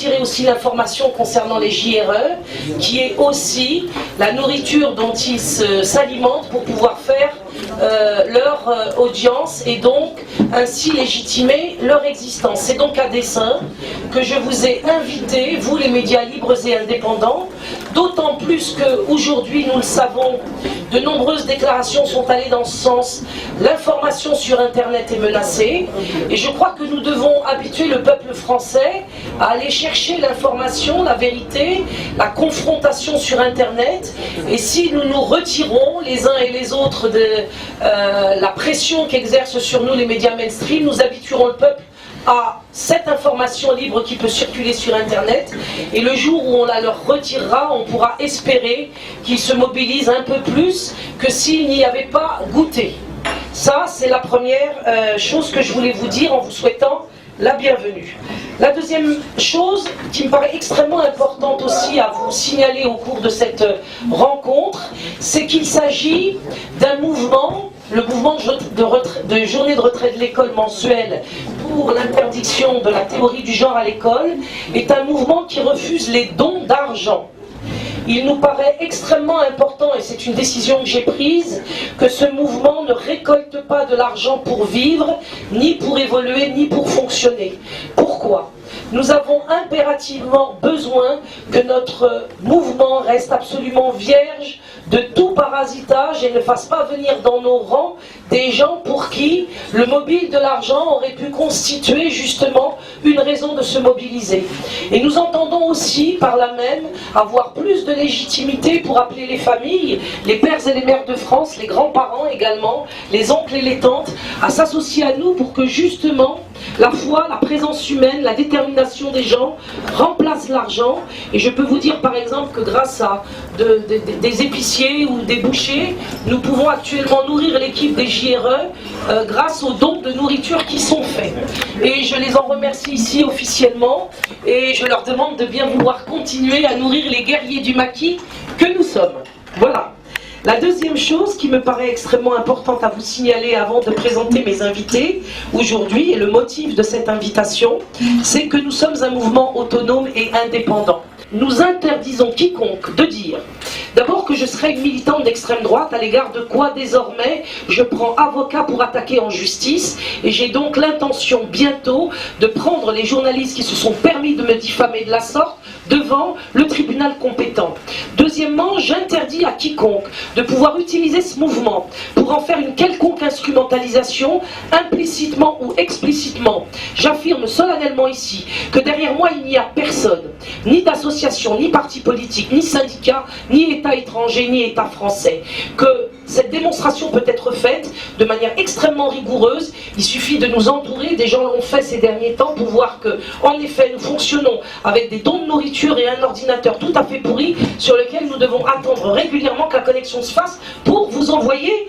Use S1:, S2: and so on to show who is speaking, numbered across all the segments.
S1: retirer aussi l'information concernant les JRE, qui est aussi la nourriture dont ils s'alimentent pour pouvoir faire leur audience et donc ainsi légitimer leur existence. C'est donc à dessein que je vous ai invité, vous les médias libres et indépendants, d'autant plus qu'aujourd'hui, nous le savons, de nombreuses déclarations sont allées dans ce sens. L'information sur Internet est menacée et je crois que nous devons habituer le peuple français à aller chercher l'information, la vérité, la confrontation sur Internet. Et si nous nous retirons les uns et les autres de la pression qu'exercent sur nous les médias mainstream, nous habituerons le peuple à cette information libre qui peut circuler sur Internet, et le jour où on la leur retirera, on pourra espérer qu'ils se mobilisent un peu plus que s'ils n'y avaient pas goûté. Ça, c'est la première chose que je voulais vous dire en vous souhaitant la bienvenue. La deuxième chose qui me paraît extrêmement importante aussi à vous signaler au cours de cette rencontre, c'est qu'il s'agit d'un mouvement, le mouvement de journée de retrait de l'école mensuelle pour l'interdiction de la théorie du genre à l'école, est un mouvement qui refuse les dons d'argent. Il nous paraît extrêmement important, et c'est une décision que j'ai prise, que ce mouvement ne récolte pas de l'argent pour vivre, ni pour évoluer, ni pour fonctionner. Pourquoi ? Nous avons impérativement besoin que notre mouvement reste absolument vierge de tout parasitage et ne fasse pas venir dans nos rangs des gens pour qui le mobile de l'argent aurait pu constituer justement une raison de se mobiliser. Et nous entendons aussi par là même avoir plus de légitimité pour appeler les familles, les pères et les mères de France, les grands-parents également, les oncles et les tantes, à s'associer à nous pour que justement la foi, la présence humaine, la détermination des gens remplacent l'argent. Et je peux vous dire par exemple que grâce à des épiciers ou des bouchers, nous pouvons actuellement nourrir l'équipe des JRE grâce aux dons de nourriture qui sont faits. Et je les en remercie ici officiellement et je leur demande de bien vouloir continuer à nourrir les guerriers du maquis que nous sommes. Voilà. La deuxième chose qui me paraît extrêmement importante à vous signaler avant de présenter mes invités aujourd'hui, et le motif de cette invitation, c'est que nous sommes un mouvement autonome et indépendant. Nous interdisons quiconque de dire d'abord que je serai une militante d'extrême droite, à l'égard de quoi désormais je prends avocat pour attaquer en justice, et j'ai donc l'intention bientôt de prendre les journalistes qui se sont permis de me diffamer de la sorte devant le tribunal compétent. Deuxièmement, j'interdis à quiconque de pouvoir utiliser ce mouvement pour en faire une quelconque instrumentalisation, implicitement ou explicitement. J'affirme solennellement ici que derrière moi il n'y a personne, ni d'association, ni parti politique, ni syndicat, ni État étranger, ni État français. Que cette démonstration peut être faite de manière extrêmement rigoureuse. Il suffit de nous entourer, des gens l'ont fait ces derniers temps, pour voir que, en effet, nous fonctionnons avec des dons de nourriture et un ordinateur tout à fait pourri, sur lequel nous devons attendre régulièrement que la connexion se fasse pour vous envoyer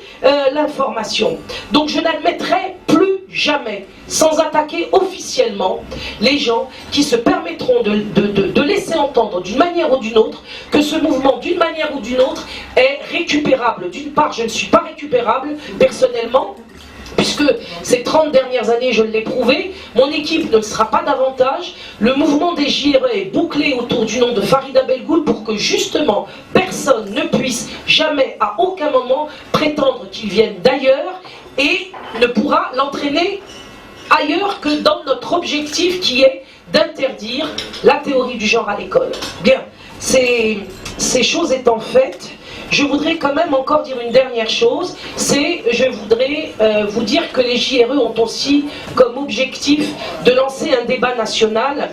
S1: l'information. Donc je n'admettrai plus jamais, sans attaquer officiellement les gens qui se permettront de laisser entendre d'une manière ou d'une autre que ce mouvement, d'une manière ou d'une autre, est récupérable. D'une part, je ne suis pas récupérable personnellement, puisque ces 30 dernières années, je l'ai prouvé, mon équipe ne le sera pas davantage. Le mouvement des JRE est bouclé autour du nom de Farida Belgoul pour que justement personne ne puisse jamais, à aucun moment, prétendre qu'il vienne d'ailleurs et ne pourra l'entraîner ailleurs que dans notre objectif qui est d'interdire la théorie du genre à l'école. Bien, ces choses étant faites, je voudrais quand même encore dire une dernière chose, c'est, je voudrais vous dire que les JRE ont aussi comme objectif de lancer un débat national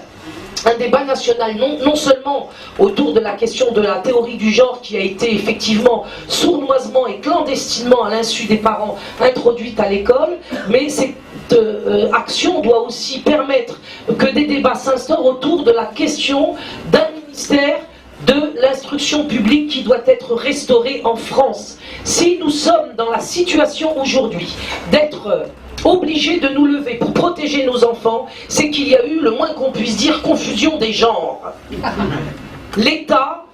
S1: non seulement autour de la question de la théorie du genre qui a été effectivement sournoisement et clandestinement à l'insu des parents introduite à l'école, mais cette action doit aussi permettre que des débats s'instaurent autour de la question d'un ministère de l'instruction publique qui doit être restaurée en France. Si nous sommes dans la situation aujourd'hui d'être obligés de nous lever pour protéger nos enfants, c'est qu'il y a eu, le moins qu'on puisse dire, confusion des genres. L'État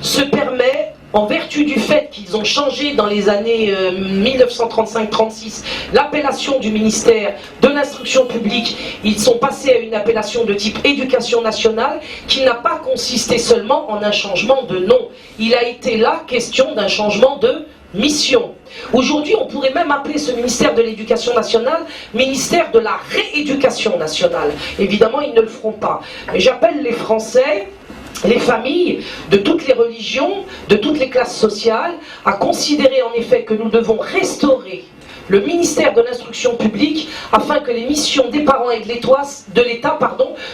S1: se permet en vertu du fait qu'ils ont changé dans les années 1935-36 l'appellation du ministère de l'instruction publique, ils sont passés à une appellation de type éducation nationale qui n'a pas consisté seulement en un changement de nom. Il a été là question d'un changement de mission. Aujourd'hui, on pourrait même appeler ce ministère de l'Éducation nationale ministère de la rééducation nationale. Évidemment, ils ne le feront pas. Mais j'appelle les Français, les familles de toutes les religions, de toutes les classes sociales, à considérer en effet que nous devons restaurer le ministère de l'instruction publique afin que les missions des parents et de l'État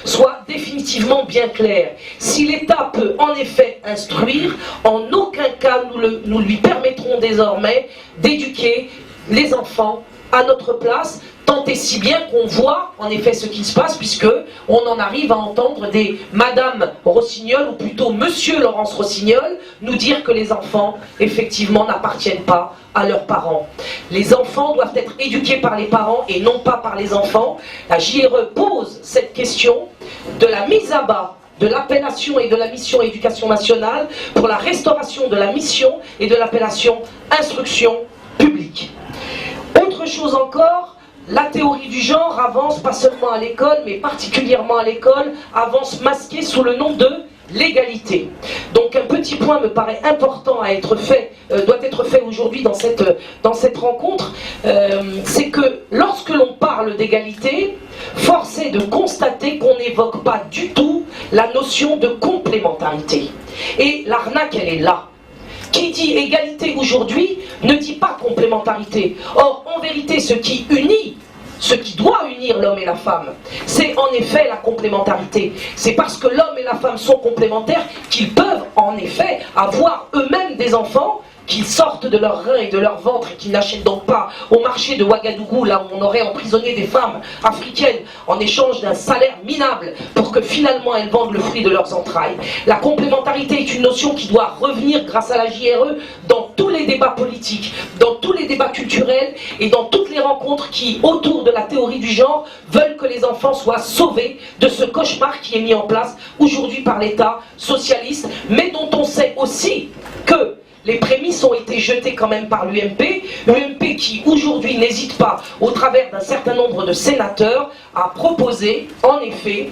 S1: soient définitivement bien claires. Si l'État peut en effet instruire, en aucun cas nous lui permettrons désormais d'éduquer les enfants à notre place, tant et si bien qu'on voit en effet ce qui se passe, puisque on en arrive à entendre des Madame Rossignol, ou plutôt Monsieur Laurence Rossignol, nous dire que les enfants, effectivement, n'appartiennent pas à leurs parents. Les enfants doivent être éduqués par les parents et non pas par les enfants. La JRE pose cette question de la mise à bas de l'appellation et de la mission éducation nationale pour la restauration de la mission et de l'appellation instruction publique. Autre chose encore, la théorie du genre avance pas seulement à l'école, mais particulièrement à l'école, avance masquée sous le nom de l'égalité. Donc un petit point me paraît important à être fait, doit être fait aujourd'hui dans cette rencontre, c'est que lorsque l'on parle d'égalité, force est de constater qu'on n'évoque pas du tout la notion de complémentarité. Et l'arnaque, elle est là. Qui dit égalité aujourd'hui ne dit pas complémentarité. Or, en vérité, ce qui unit, ce qui doit unir l'homme et la femme, c'est en effet la complémentarité. C'est parce que l'homme et la femme sont complémentaires qu'ils peuvent en effet avoir eux-mêmes des enfants, qu'ils sortent de leurs reins et de leur ventre et qu'ils n'achètent donc pas au marché de Ouagadougou, là où on aurait emprisonné des femmes africaines en échange d'un salaire minable pour que finalement elles vendent le fruit de leurs entrailles. La complémentarité est une notion qui doit revenir grâce à la JRE dans tous les débats politiques, dans tous les débats culturels et dans toutes les rencontres qui, autour de la théorie du genre, veulent que les enfants soient sauvés de ce cauchemar qui est mis en place aujourd'hui par l'État socialiste, mais dont on sait aussi que les prémices ont été jetées quand même par l'UMP, l'UMP qui aujourd'hui n'hésite pas, au travers d'un certain nombre de sénateurs, à proposer en effet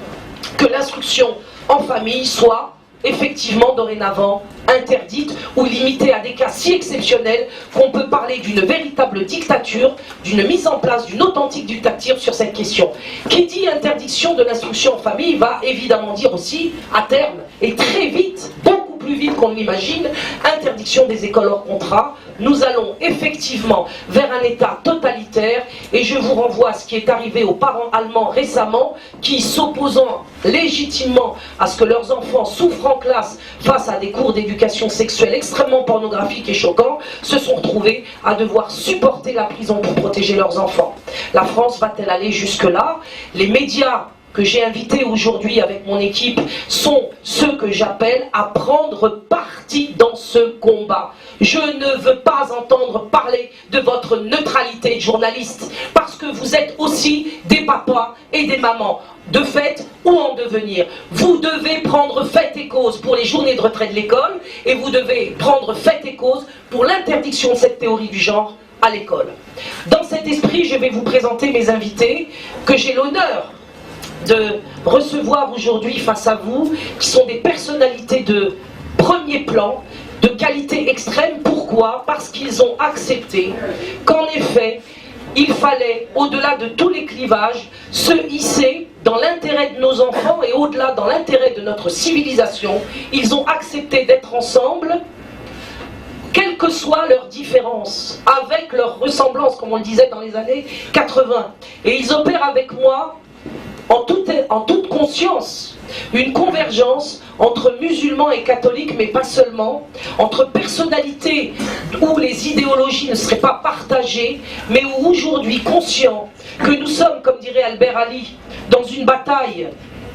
S1: que l'instruction en famille soit effectivement dorénavant interdite ou limitée à des cas si exceptionnels qu'on peut parler d'une véritable dictature, d'une mise en place d'une authentique dictature sur cette question. Qui dit interdiction de l'instruction en famille va évidemment dire aussi, à terme, et très vite, beaucoup plus vite qu'on l'imagine, interdiction des écoles hors contrat. Nous allons effectivement vers un État totalitaire et je vous renvoie à ce qui est arrivé aux parents allemands récemment qui, s'opposant légitimement à ce que leurs enfants souffrent en classe face à des cours d'éducation sexuelle extrêmement pornographiques et choquants, se sont retrouvés à devoir supporter la prison pour protéger leurs enfants. La France va-t-elle aller jusque-là? Les médias que j'ai invités aujourd'hui avec mon équipe sont ceux que j'appelle à prendre parti dans ce combat. Je ne veux pas entendre parler de votre neutralité de journaliste, parce que vous êtes aussi des papas et des mamans, de fait ou en devenir. Vous devez prendre fait et cause pour les journées de retrait de l'école, et vous devez prendre fait et cause pour l'interdiction de cette théorie du genre à l'école. Dans cet esprit, je vais vous présenter mes invités, que j'ai l'honneur de recevoir aujourd'hui face à vous, qui sont des personnalités de premier plan, de qualité extrême. Pourquoi? Parce qu'ils ont accepté qu'en effet, il fallait, au-delà de tous les clivages, se hisser dans l'intérêt de nos enfants et au-delà dans l'intérêt de notre civilisation. Ils ont accepté d'être ensemble, quelles que soient leurs différences, avec leurs ressemblances, comme on le disait dans les années 80. Et ils opèrent avec moi en toute conscience, une convergence entre musulmans et catholiques, mais pas seulement, entre personnalités où les idéologies ne seraient pas partagées, mais où aujourd'hui, conscients que nous sommes, comme dirait Albert Ali, dans une bataille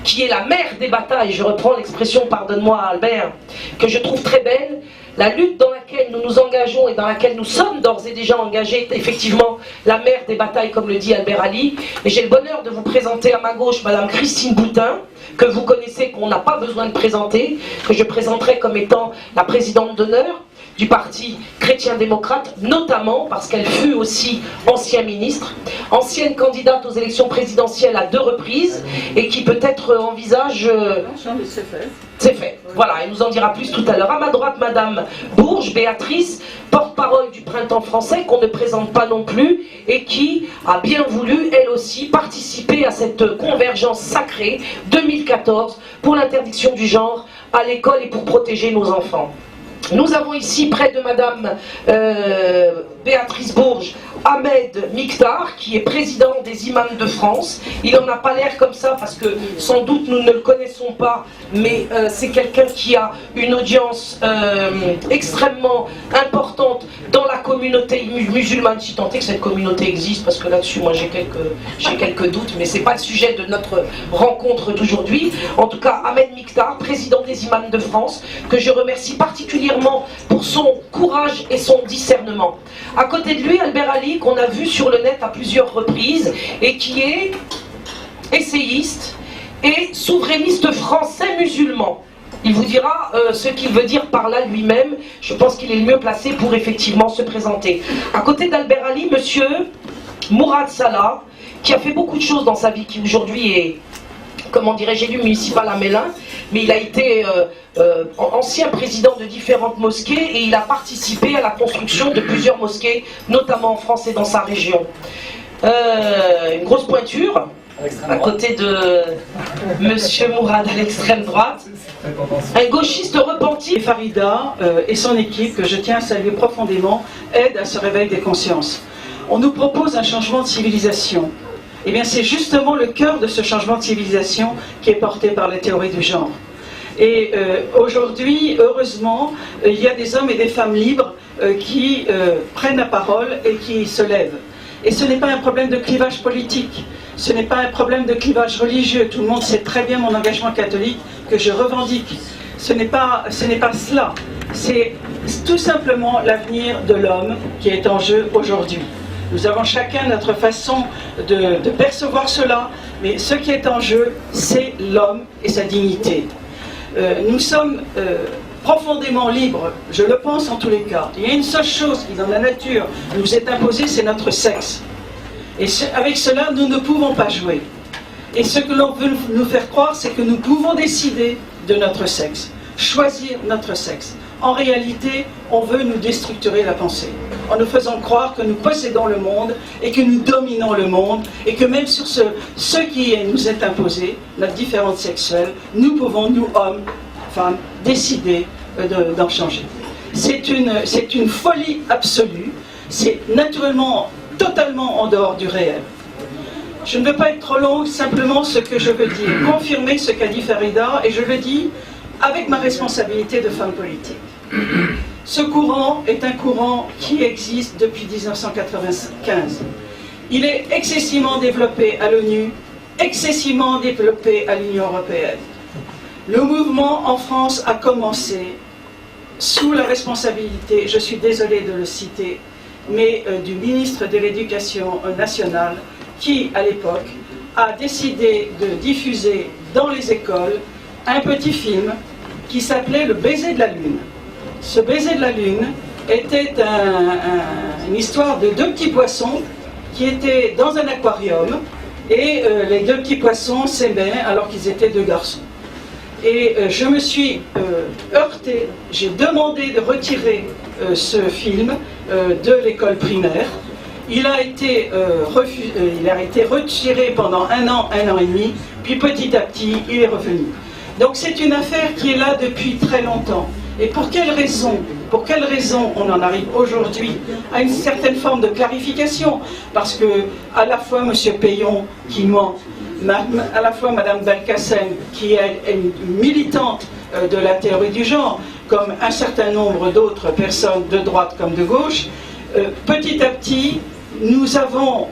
S1: qui est la mère des batailles, je reprends l'expression, pardonne-moi Albert, que je trouve très belle, la lutte dans laquelle nous nous engageons et dans laquelle nous sommes d'ores et déjà engagés est effectivement la mère des batailles, comme le dit Albert Ali. Et j'ai le bonheur de vous présenter à ma gauche Madame Christine Boutin, que vous connaissez, qu'on n'a pas besoin de présenter, que je présenterai comme étant la présidente d'honneur. du parti chrétien-démocrate, notamment parce qu'elle fut aussi ancienne ministre, ancienne candidate aux élections présidentielles à 2 reprises, et qui peut-être envisage... C'est fait. Voilà, elle nous en dira plus tout à l'heure. À ma droite, Madame Bourges, Béatrice, porte-parole du Printemps français, qu'on ne présente pas non plus, et qui a bien voulu, elle aussi, participer à cette convergence sacrée 2014 pour l'interdiction du genre à l'école et pour protéger nos enfants. Nous avons ici, près de Madame Béatrice Bourges, Ahmed Miktar, qui est président des imams de France. Il n'en a pas l'air comme ça parce que sans doute nous ne le connaissons pas, mais c'est quelqu'un qui a une audience extrêmement importante dans la communauté musulmane, si tant est que cette communauté existe, parce que là-dessus moi j'ai quelques doutes, mais c'est pas le sujet de notre rencontre d'aujourd'hui. En tout cas, Ahmed Miktar, président des imams de France, que je remercie particulièrement pour son courage et son discernement. À côté de lui, Albert Ali, qu'on a vu sur le net à plusieurs reprises, et qui est essayiste et souverainiste français musulman. Il vous dira ce qu'il veut dire par là lui-même. Je pense qu'il est le mieux placé pour effectivement se présenter. À côté d'Albert Ali, monsieur Mourad Salah, qui a fait beaucoup de choses dans sa vie, qui aujourd'hui est, comment dirais-je, élu municipal à Mélin, mais il a été ancien président de différentes mosquées et il a participé à la construction de plusieurs mosquées, notamment en France et dans sa région. Une grosse pointure, à côté de monsieur Mourad à l'extrême droite, un gauchiste repenti.
S2: Farida et son équipe, que je tiens à saluer profondément, aident à ce réveil des consciences. On nous propose un changement de civilisation. Eh bien, c'est justement le cœur de ce changement de civilisation qui est porté par la théorie du genre. Et aujourd'hui, heureusement, il y a des hommes et des femmes libres qui prennent la parole et qui se lèvent. Et ce n'est pas un problème de clivage politique, ce n'est pas un problème de clivage religieux. Tout le monde sait très bien mon engagement catholique que je revendique. Ce n'est pas cela. C'est tout simplement l'avenir de l'homme qui est en jeu aujourd'hui. Nous avons chacun notre façon de percevoir cela, mais ce qui est en jeu, c'est l'homme et sa dignité. Nous sommes profondément libres, je le pense en tous les cas. Il y a une seule chose qui dans la nature nous est imposée, c'est notre sexe. Et avec cela, nous ne pouvons pas jouer. Et ce que l'on veut nous faire croire, c'est que nous pouvons décider de notre sexe, choisir notre sexe. En réalité, on veut nous déstructurer la pensée, en nous faisant croire que nous possédons le monde et que nous dominons le monde, et que même sur ce qui nous est imposé, notre différence sexuelle, nous pouvons, nous hommes, femmes, décider d'en changer. C'est une folie absolue, c'est naturellement totalement en dehors du réel. Je ne veux pas être trop longue, simplement ce que je veux dire, confirmer ce qu'a dit Farida, et je le dis avec ma responsabilité de femme politique. Ce courant est un courant qui existe depuis 1995. Il est excessivement développé à l'ONU, excessivement développé à l'Union européenne. Le mouvement en France a commencé sous la responsabilité, je suis désolée de le citer, mais du ministre de l'Éducation nationale, qui, à l'époque, a décidé de diffuser dans les écoles un petit film qui s'appelait « Le baiser de la Lune ». Ce baiser de la Lune était une histoire de 2 petits poissons qui étaient dans un aquarium, et les 2 petits poissons s'aimaient alors qu'ils étaient 2 garçons. Et je me suis heurtée, j'ai demandé de retirer ce film de l'école primaire. Il a été retiré pendant un an et demi, puis petit à petit, il est revenu. Donc c'est une affaire qui est là depuis très longtemps. Et pour quelle raison on en arrive aujourd'hui à une certaine forme de clarification? Parce que à la fois M. Payon qui ment, à la fois Mme Belkacem qui est une militante de la théorie du genre, comme un certain nombre d'autres personnes de droite comme de gauche, petit à petit, nous avons,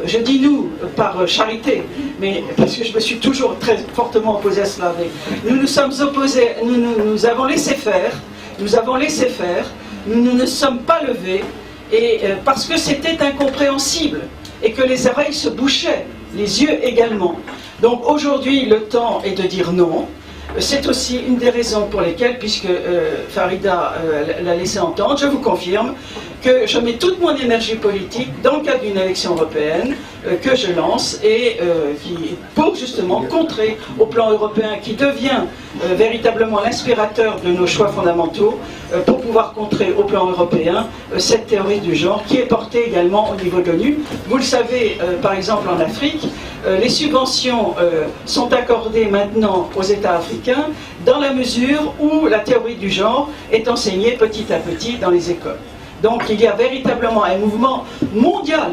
S2: je dis nous par charité, mais parce que je me suis toujours très fortement opposé à cela, mais nous nous sommes opposés, nous avons laissé faire, nous ne sommes pas levés, et parce que c'était incompréhensible, et que les oreilles se bouchaient, les yeux également. Donc aujourd'hui, le temps est de dire non. C'est aussi une des raisons pour lesquelles, puisque Farida l'a laissé entendre, je vous confirme que je mets toute mon énergie politique dans le cadre d'une élection européenne que je lance et pour justement contrer au plan européen, qui devient véritablement l'inspirateur de nos choix fondamentaux, pour pouvoir contrer au plan européen cette théorie du genre qui est portée également au niveau de l'ONU. Vous le savez, par exemple en Afrique, les subventions sont accordées maintenant aux États africains dans la mesure où la théorie du genre est enseignée petit à petit dans les écoles. Donc il y a véritablement un mouvement mondial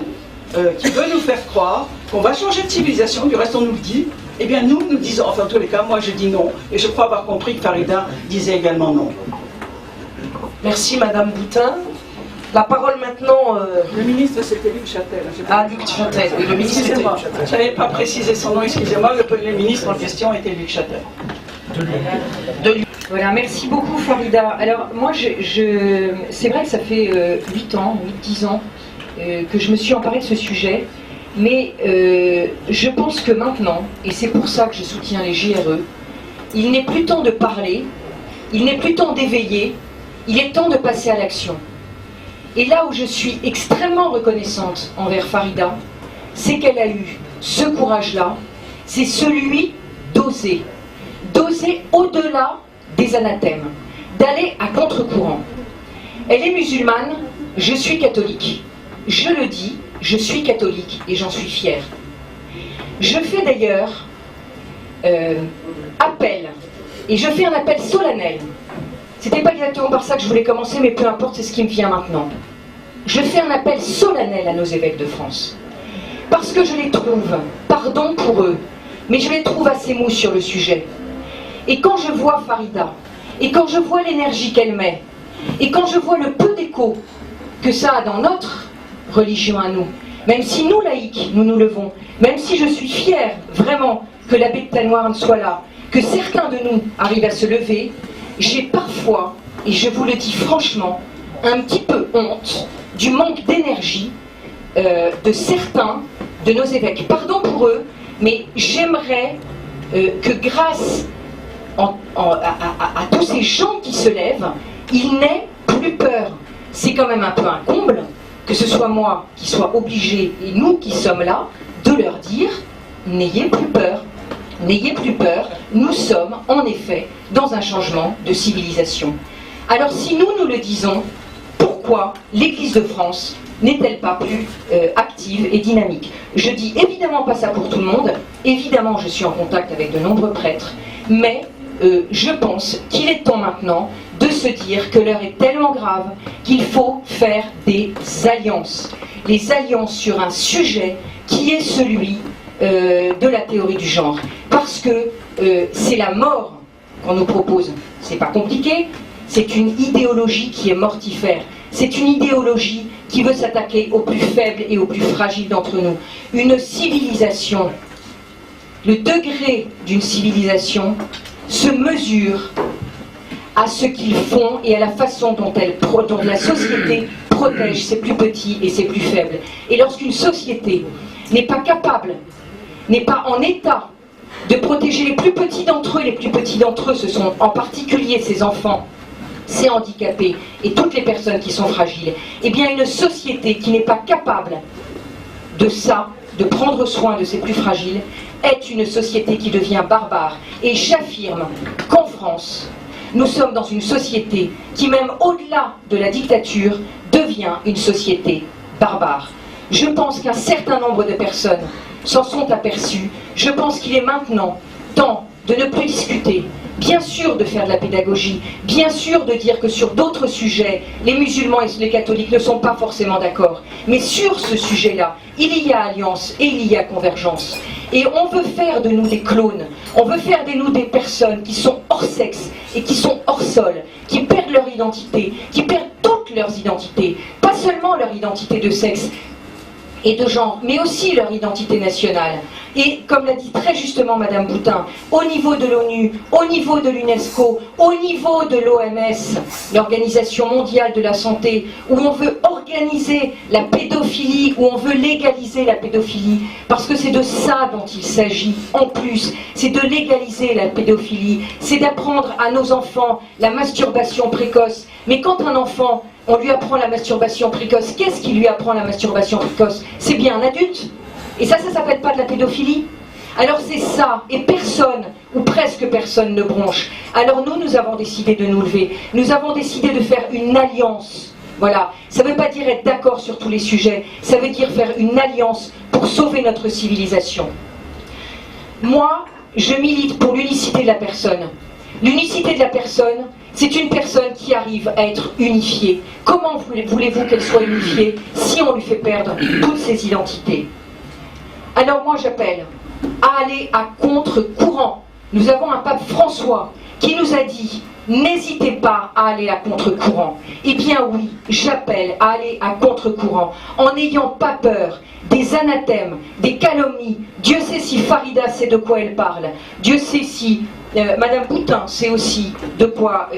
S2: qui veut nous faire croire qu'on va changer de civilisation, du reste on nous le dit. Eh bien nous disons, enfin en tous les cas, moi je dis non, et je crois avoir compris que Farida disait également non.
S1: Merci Madame Boutin. La parole maintenant...
S2: Le ministre, c'était Luc Châtel.
S1: Ah, Luc Châtel, oui, le ministre était Luc Châtel.
S2: Je n'avais pas précisé son nom, excusez-moi, le ministre en question était Luc Châtel.
S3: Voilà, merci beaucoup Farida. Alors moi, c'est vrai que ça fait 8 ans, 10 ans que je me suis emparée de ce sujet, mais je pense que maintenant, et c'est pour ça que je soutiens les JRE, il n'est plus temps de parler, il n'est plus temps d'éveiller, il est temps de passer à l'action. Et là où je suis extrêmement reconnaissante envers Farida, c'est qu'elle a eu ce courage-là, c'est celui d'oser au-delà des anathèmes, d'aller à contre-courant. Elle est musulmane, je suis catholique. Je le dis, je suis catholique et j'en suis fière. Je fais d'ailleurs appel, et je fais un appel solennel. C'était pas exactement par ça que je voulais commencer, mais peu importe, c'est ce qui me vient maintenant. Je fais un appel solennel à nos évêques de France. Parce que je les trouve, pardon pour eux, mais je les trouve assez mous sur le sujet. Et quand je vois Farida, et quand je vois l'énergie qu'elle met, et quand je vois le peu d'écho que ça a dans notre religion à nous, même si nous, laïcs, nous nous levons, même si je suis fière, vraiment, que l'abbé de Tanoirne soit là, que certains de nous arrivent à se lever, j'ai parfois, et je vous le dis franchement, un petit peu honte du manque d'énergie de certains de nos évêques. Pardon pour eux, mais j'aimerais que grâce à tous ces gens qui se lèvent, ils n'aient plus peur. C'est quand même un peu un comble que ce soit moi qui soit obligé, et nous qui sommes là, de leur dire « n'ayez plus peur ». N'ayez plus peur, nous sommes en effet dans un changement de civilisation. Alors si nous le disons, pourquoi l'Église de France n'est-elle pas plus active et dynamique? Je dis évidemment pas ça pour tout le monde, évidemment je suis en contact avec de nombreux prêtres, mais je pense qu'il est temps maintenant de se dire que l'heure est tellement grave qu'il faut faire des alliances. Les alliances sur un sujet qui est celui de la théorie du genre, parce que c'est la mort qu'on nous propose. C'est pas compliqué, c'est une idéologie qui est mortifère, c'est une idéologie qui veut s'attaquer aux plus faibles et aux plus fragiles d'entre nous. Une civilisation, le degré d'une civilisation se mesure à ce qu'ils font et à la façon dont la société protège ses plus petits et ses plus faibles. Et lorsqu'une société n'est pas capable, n'est pas en état de protéger les plus petits d'entre eux, les plus petits d'entre eux, ce sont en particulier ces enfants, ces handicapés et toutes les personnes qui sont fragiles, eh bien une société qui n'est pas capable de ça, de prendre soin de ses plus fragiles, est une société qui devient barbare. Et j'affirme qu'en France, nous sommes dans une société qui, même au-delà de la dictature, devient une société barbare. Je pense qu'un certain nombre de personnes s'en sont aperçues. Je pense qu'il est maintenant temps de ne plus discuter, bien sûr de faire de la pédagogie, bien sûr de dire que sur d'autres sujets, les musulmans et les catholiques ne sont pas forcément d'accord. Mais sur ce sujet-là, il y a alliance et il y a convergence. Et on veut faire de nous des clones, on veut faire de nous des personnes qui sont hors sexe et qui sont hors sol, qui perdent leur identité, qui perdent toutes leurs identités, pas seulement leur identité de sexe. et de genre, mais aussi leur identité nationale. Et comme l'a dit très justement Madame Boutin, au niveau de l'ONU, au niveau de l'UNESCO, au niveau de l'OMS, l'Organisation mondiale de la santé, où on veut organiser la pédophilie, où on veut légaliser la pédophilie, parce que c'est de ça dont il s'agit en plus, c'est de légaliser la pédophilie, c'est d'apprendre à nos enfants la masturbation précoce. Mais quand un enfant, on lui apprend la masturbation précoce, qu'est-ce qui lui apprend la masturbation précoce? C'est bien un adulte. Et ça s'appelle pas de la pédophilie? Alors c'est ça, et personne, ou presque personne ne bronche. Alors nous avons décidé de nous lever. Nous avons décidé de faire une alliance. Voilà, ça ne veut pas dire être d'accord sur tous les sujets, ça veut dire faire une alliance pour sauver notre civilisation. Moi, je milite pour l'unicité de la personne. L'unicité de la personne, c'est une personne qui arrive à être unifiée. Comment voulez-vous qu'elle soit unifiée si on lui fait perdre toutes ses identités? Alors moi j'appelle à aller à contre-courant. Nous avons un pape François qui nous a dit « N'hésitez pas à aller à contre-courant ». Eh bien oui, j'appelle à aller à contre-courant en n'ayant pas peur des anathèmes, des calomnies. Dieu sait si Farida sait de quoi elle parle. Dieu sait si Madame Boutin sait aussi de quoi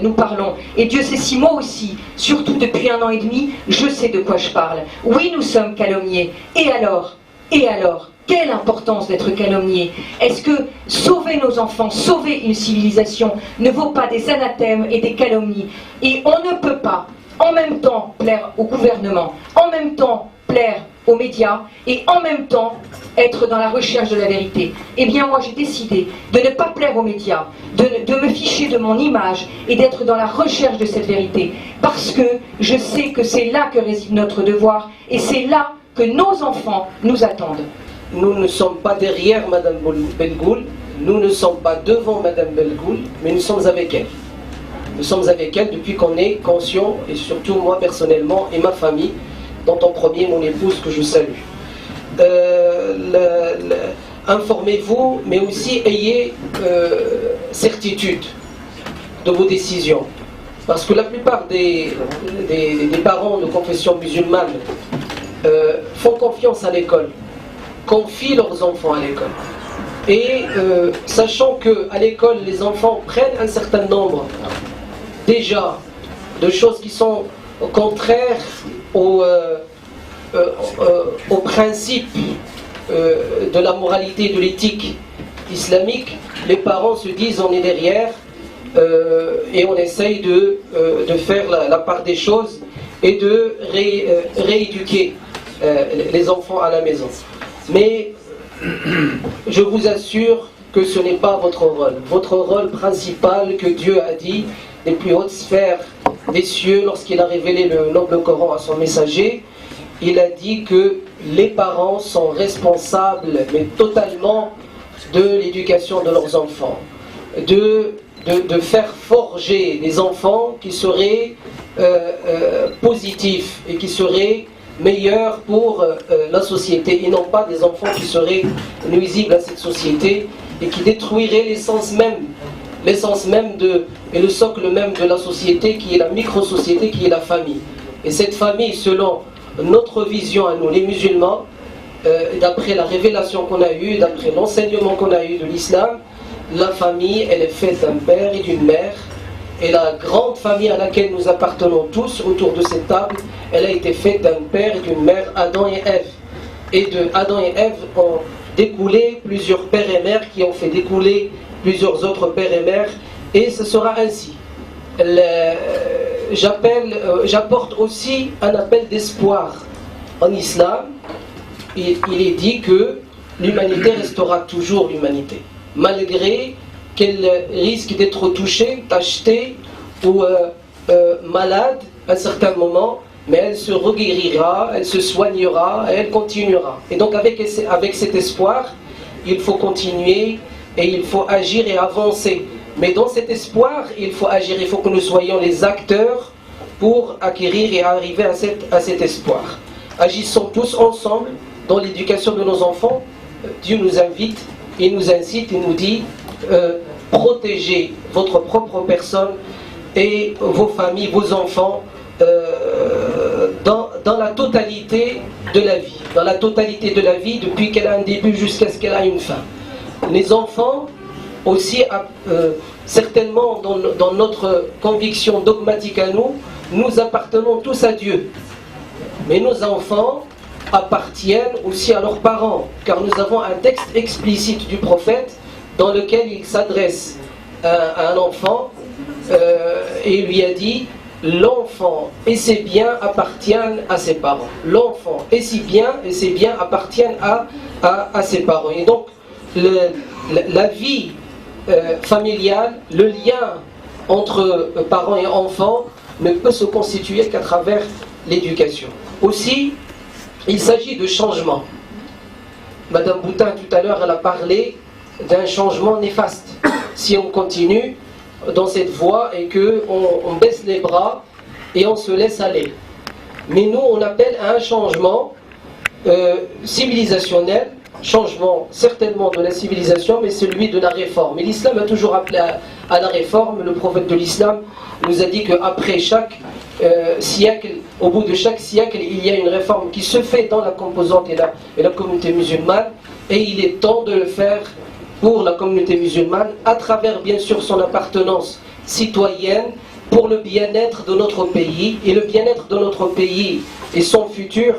S3: nous parlons. Et Dieu sait si moi aussi, surtout depuis 1 an et demi, je sais de quoi je parle. Oui, nous sommes calomniés. Et alors, quelle importance d'être calomniés? Est-ce que sauver nos enfants, sauver une civilisation ne vaut pas des anathèmes et des calomnies? Et on ne peut pas en même temps plaire au gouvernement, en même temps plaire aux médias et en même temps être dans la recherche de la vérité. Eh bien moi j'ai décidé de ne pas plaire aux médias, de me ficher de mon image et d'être dans la recherche de cette vérité. Parce que je sais que c'est là que réside notre devoir et c'est là que nos enfants nous attendent.
S4: Nous ne sommes pas derrière Madame Belgoul, nous ne sommes pas devant Madame Belgoul, mais nous sommes avec elle. Nous sommes avec elle depuis qu'on est conscient, et surtout moi personnellement et ma famille, dont en premier mon épouse que je salue. Informez-vous, mais aussi ayez certitude de vos décisions. Parce que la plupart des parents de confession musulmane font confiance à l'école, confient leurs enfants à l'école. Et sachant qu'à l'école, les enfants prennent un certain nombre déjà de choses qui sont contraires aux principes de la moralité, de l'éthique islamique, les parents se disent on est derrière et on essaye de faire la part des choses et de rééduquer les enfants à la maison. Mais je vous assure que ce n'est pas votre rôle. Votre rôle principal que Dieu a dit des plus hautes sphères des cieux lorsqu'il a révélé le noble Coran à son messager, il a dit que les parents sont responsables, mais totalement, de l'éducation de leurs enfants, de faire forger des enfants qui seraient positifs et qui seraient meilleurs pour la société, et non pas des enfants qui seraient nuisibles à cette société et qui détruiraient l'essence même et le socle même de la société, qui est la micro-société, qui est la famille. Et cette famille, selon notre vision à nous, les musulmans, d'après la révélation qu'on a eue, d'après l'enseignement qu'on a eu de l'islam, la famille, elle est faite d'un père et d'une mère. Et la grande famille à laquelle nous appartenons tous autour de cette table, elle a été faite d'un père et d'une mère, Adam et Ève. Et de Adam et Ève ont découlé plusieurs pères et mères qui ont fait découler plusieurs autres pères et mères, et ce sera ainsi. J'apporte aussi un appel d'espoir. En islam, il est dit que l'humanité restera toujours l'humanité, malgré qu'elle risque d'être touchée, tachetée ou malade à un certain moment, mais elle se reguérira, elle se soignera, elle continuera. Et donc avec cet espoir, il faut continuer et il faut agir et avancer. Mais dans cet espoir, il faut agir, il faut que nous soyons les acteurs pour acquérir et arriver à cet espoir. Agissons tous ensemble dans l'éducation de nos enfants. Dieu nous invite, il nous incite, il nous dit protégez votre propre personne et vos familles, vos enfants dans la totalité de la vie. Dans la totalité de la vie, depuis qu'elle a un début jusqu'à ce qu'elle a une fin. Les enfants, aussi, certainement dans notre conviction dogmatique à nous, nous appartenons tous à Dieu. Mais nos enfants appartiennent aussi à leurs parents, car nous avons un texte explicite du prophète dans lequel il s'adresse à un enfant et lui a dit: l'enfant et ses biens appartiennent à ses parents. L'enfant et ses biens appartiennent à ses parents. Et donc la vie familiale, le lien entre parents et enfants ne peut se constituer qu'à travers l'éducation. Aussi, il s'agit de changement. Madame Boutin tout à l'heure, elle a parlé d'un changement néfaste. Si on continue dans cette voie et qu'on baisse les bras et on se laisse aller. Mais nous, on appelle à un changement civilisationnel, changement certainement de la civilisation, mais celui de la réforme. Et l'islam a toujours appelé à la réforme. Le prophète de l'islam nous a dit qu'après chaque siècle, au bout de chaque siècle, il y a une réforme qui se fait dans la composante et la communauté musulmane, et il est temps de le faire pour la communauté musulmane, à travers bien sûr son appartenance citoyenne, pour le bien-être de notre pays. Et le bien-être de notre pays et son futur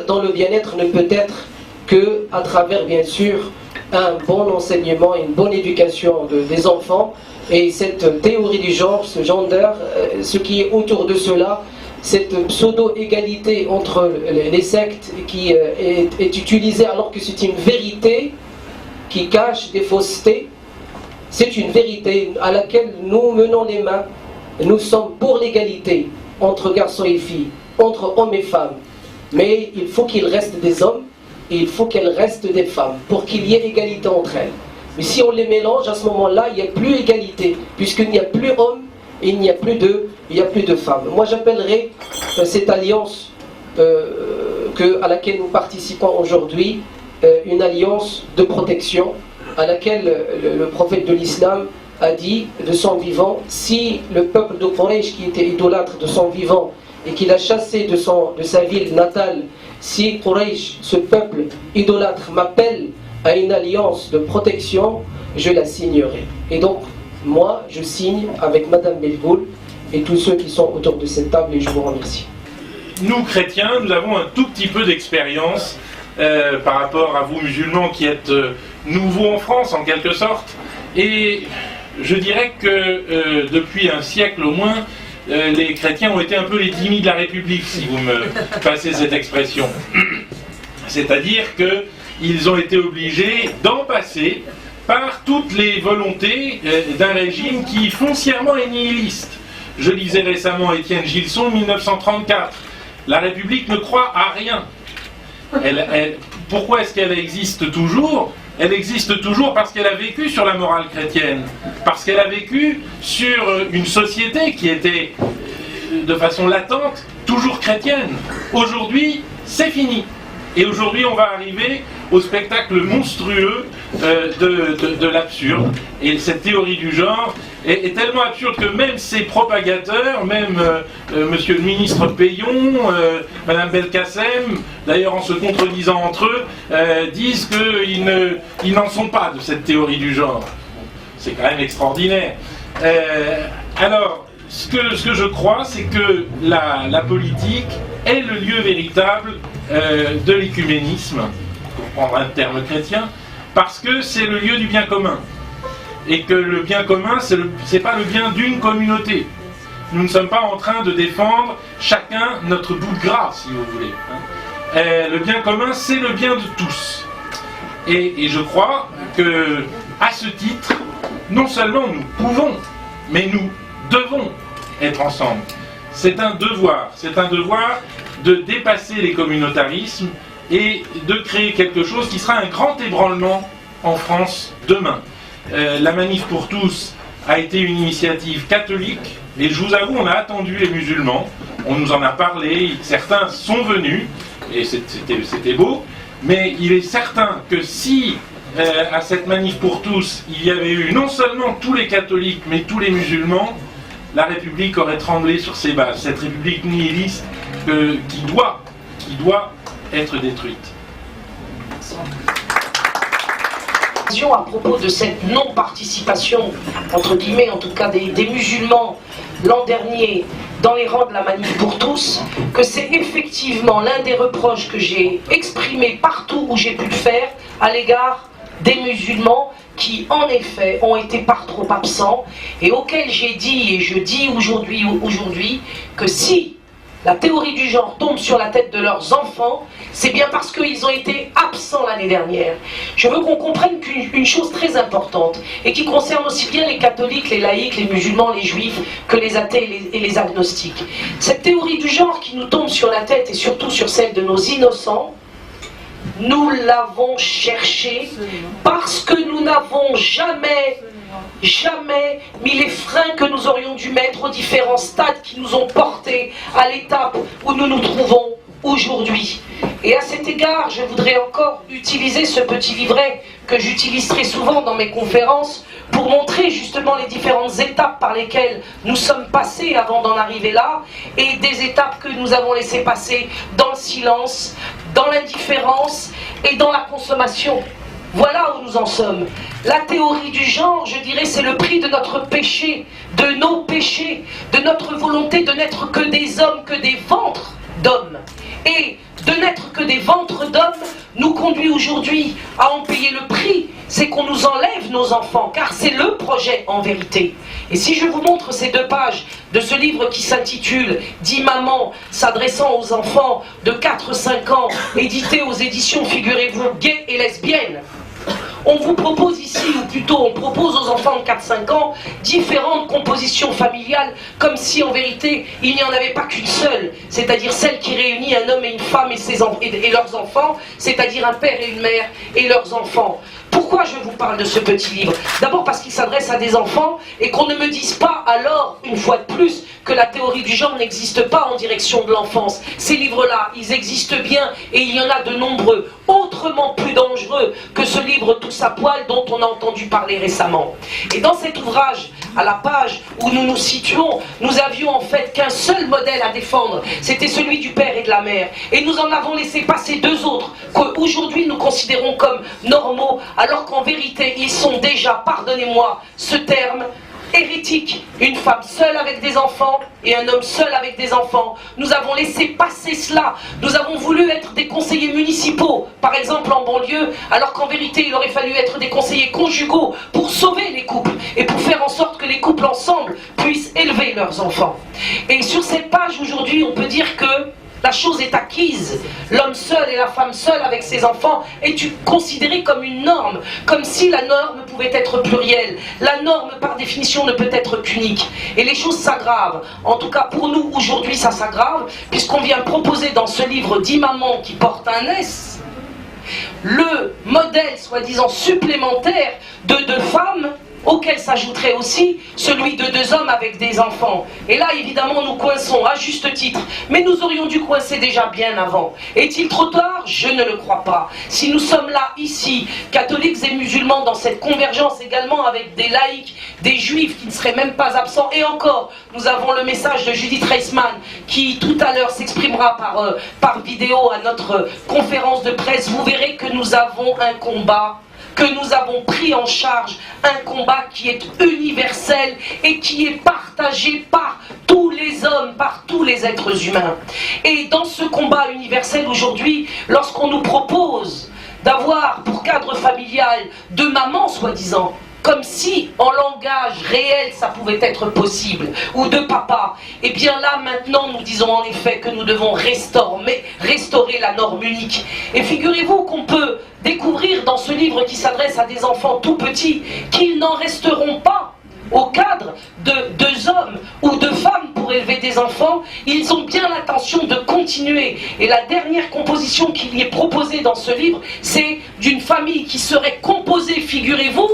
S4: dans le bien-être ne peut être que à travers bien sûr un bon enseignement et une bonne éducation des enfants. Et cette théorie du genre, ce gender, ce qui est autour de cela, cette pseudo-égalité entre les sectes qui est utilisée alors que c'est une vérité qui cache des faussetés. C'est une vérité à laquelle nous menons les mains. Nous sommes pour l'égalité entre garçons et filles, entre hommes et femmes. Mais il faut qu'il reste des hommes et il faut qu'elles restent des femmes pour qu'il y ait égalité entre elles. Mais si on les mélange, à ce moment-là, il n'y a plus égalité, puisqu'il n'y a plus hommes et il n'y a plus de femmes. Moi, j'appellerais cette alliance à laquelle nous participons aujourd'hui une alliance de protection, à laquelle le prophète de l'islam a dit de son vivant: si le peuple de Quraysh, qui était idolâtre de son vivant et qu'il a chassé de sa ville natale, si Quraysh, ce peuple idolâtre, m'appelle à une alliance de protection, je la signerai. Et donc, moi, je signe avec Madame Belgoul et tous ceux qui sont autour de cette table, et je vous remercie.
S5: Nous, chrétiens, nous avons un tout petit peu d'expérience par rapport à vous, musulmans, qui êtes nouveaux en France, en quelque sorte. Et je dirais que depuis un siècle au moins, les chrétiens ont été un peu les Dhimmis de la République, si vous me passez cette expression. C'est-à-dire qu'ils ont été obligés d'en passer par toutes les volontés d'un régime qui foncièrement est nihiliste. Je lisais récemment Étienne Gilson, 1934. La République ne croit à rien. Pourquoi est-ce qu'elle existe toujours ? Elle existe toujours parce qu'elle a vécu sur la morale chrétienne, parce qu'elle a vécu sur une société qui était de façon latente toujours chrétienne. Aujourd'hui, c'est fini. Et aujourd'hui, on va arriver au spectacle monstrueux de l'absurde. Et cette théorie du genre est tellement absurde que même ses propagateurs, même monsieur le ministre Payon, madame Belkacem, d'ailleurs en se contredisant entre eux, disent qu'ils n'en sont pas de cette théorie du genre. C'est quand même extraordinaire. Alors, ce que je crois, c'est que la politique est le lieu véritable de l'écuménisme, pour prendre un terme chrétien, parce que c'est le lieu du bien commun. Et que le bien commun, c'est pas le bien d'une communauté. Nous ne sommes pas en train de défendre chacun notre bout de gras, si vous voulez. Le bien commun, c'est le bien de tous. Et je crois que, à ce titre, non seulement nous pouvons, mais nous devons être ensemble. C'est un devoir de dépasser les communautarismes et de créer quelque chose qui sera un grand ébranlement en France demain. La Manif pour tous a été une initiative catholique, et je vous avoue, on a attendu les musulmans, on nous en a parlé, certains sont venus, et c'était beau, mais il est certain que si à cette Manif pour tous, il y avait eu non seulement tous les catholiques, mais tous les musulmans, la République aurait tremblé sur ses bases. Cette République nihiliste qui doit être détruite.
S1: À propos de cette non-participation, entre guillemets en tout cas, des musulmans l'an dernier dans les rangs de la Manif pour tous, que c'est effectivement l'un des reproches que j'ai exprimé partout où j'ai pu le faire à l'égard des musulmans qui en effet ont été par trop absents et auxquels j'ai dit et je dis aujourd'hui que si la théorie du genre tombe sur la tête de leurs enfants, c'est bien parce qu'ils ont été absents l'année dernière. Je veux qu'on comprenne qu'une chose très importante, et qui concerne aussi bien les catholiques, les laïcs, les musulmans, les juifs, que les athées et les agnostiques. Cette théorie du genre qui nous tombe sur la tête, et surtout sur celle de nos innocents, nous l'avons cherchée parce que nous n'avons jamais mis les freins que nous aurions dû mettre aux différents stades qui nous ont portés à l'étape où nous nous trouvons aujourd'hui. Et à cet égard, je voudrais encore utiliser ce petit livret que j'utilise très souvent dans mes conférences pour montrer justement les différentes étapes par lesquelles nous sommes passés avant d'en arriver là, et des étapes que nous avons laissé passer dans le silence, dans l'indifférence et dans la consommation. Voilà où nous en sommes. La théorie du genre, je dirais, c'est le prix de notre péché, de nos péchés, de notre volonté de n'être que des hommes, que des ventres d'hommes. Et de n'être que des ventres d'hommes nous conduit aujourd'hui à en payer le prix. C'est qu'on nous enlève nos enfants, car c'est le projet en vérité. Et si je vous montre ces 2 pages de ce livre qui s'intitule « 10 mamans s'adressant aux enfants de 4-5 ans », édité aux éditions, figurez-vous, gays et lesbiennes, on vous propose ici, ou plutôt on propose aux enfants de 4-5 ans, différentes compositions familiales, comme si en vérité il n'y en avait pas qu'une seule, c'est-à-dire celle qui réunit un homme et une femme et leurs enfants, c'est-à-dire un père et une mère et leurs enfants. Pourquoi je vous parle de ce petit livre? D'abord parce qu'il s'adresse à des enfants et qu'on ne me dise pas alors, une fois de plus, que la théorie du genre n'existe pas en direction de l'enfance. Ces livres-là, ils existent bien et il y en a de nombreux, autrement plus dangereux que ce livre Tous à poil dont on a entendu parler récemment. Et dans cet ouvrage, à la page où nous nous situons, nous avions en fait qu'un seul modèle à défendre, c'était celui du père et de la mère. Et nous en avons laissé passer 2 autres, qu'aujourd'hui nous considérons comme normaux, alors qu'en vérité ils sont déjà, pardonnez-moi ce terme, hérétique. Une femme seule avec des enfants et un homme seul avec des enfants. Nous avons laissé passer cela. Nous avons voulu être des conseillers municipaux, par exemple en banlieue, alors qu'en vérité il aurait fallu être des conseillers conjugaux pour sauver les couples et pour faire en sorte que les couples ensemble puissent élever leurs enfants. Et sur cette page aujourd'hui, on peut dire que la chose est acquise. L'homme seul et la femme seule avec ses enfants est considéré comme une norme, comme si la norme pouvait être plurielle. La norme, par définition, ne peut être qu'unique. Et les choses s'aggravent. En tout cas, pour nous, aujourd'hui, ça s'aggrave, puisqu'on vient proposer dans ce livre 10 mamans qui portent un S, le modèle, soi-disant, supplémentaire de 2 femmes, auquel s'ajouterait aussi celui de 2 hommes avec des enfants. Et là, évidemment, nous coinçons à juste titre, mais nous aurions dû coincer déjà bien avant. Est-il trop tard? Je ne le crois pas. Si nous sommes là, ici, catholiques et musulmans, dans cette convergence également avec des laïcs, des juifs qui ne seraient même pas absents, et encore, nous avons le message de Judith Reisman, qui tout à l'heure s'exprimera par vidéo à notre conférence de presse. Vous verrez que nous avons un combat, que nous avons pris en charge, un combat qui est universel et qui est partagé par tous les hommes, par tous les êtres humains. Et dans ce combat universel aujourd'hui, lorsqu'on nous propose d'avoir pour cadre familial 2 mamans soi-disant, comme si en langage réel ça pouvait être possible, ou 2 papas, et bien là maintenant nous disons en effet que nous devons restaurer la norme unique. Et figurez-vous qu'on peut découvrir dans ce livre qui s'adresse à des enfants tout petits qu'ils n'en resteront pas au cadre de 2 hommes ou 2 femmes pour élever des enfants. Ils ont bien l'intention de continuer. Et la dernière composition qui y est proposée dans ce livre, c'est d'une famille qui serait composée, figurez-vous,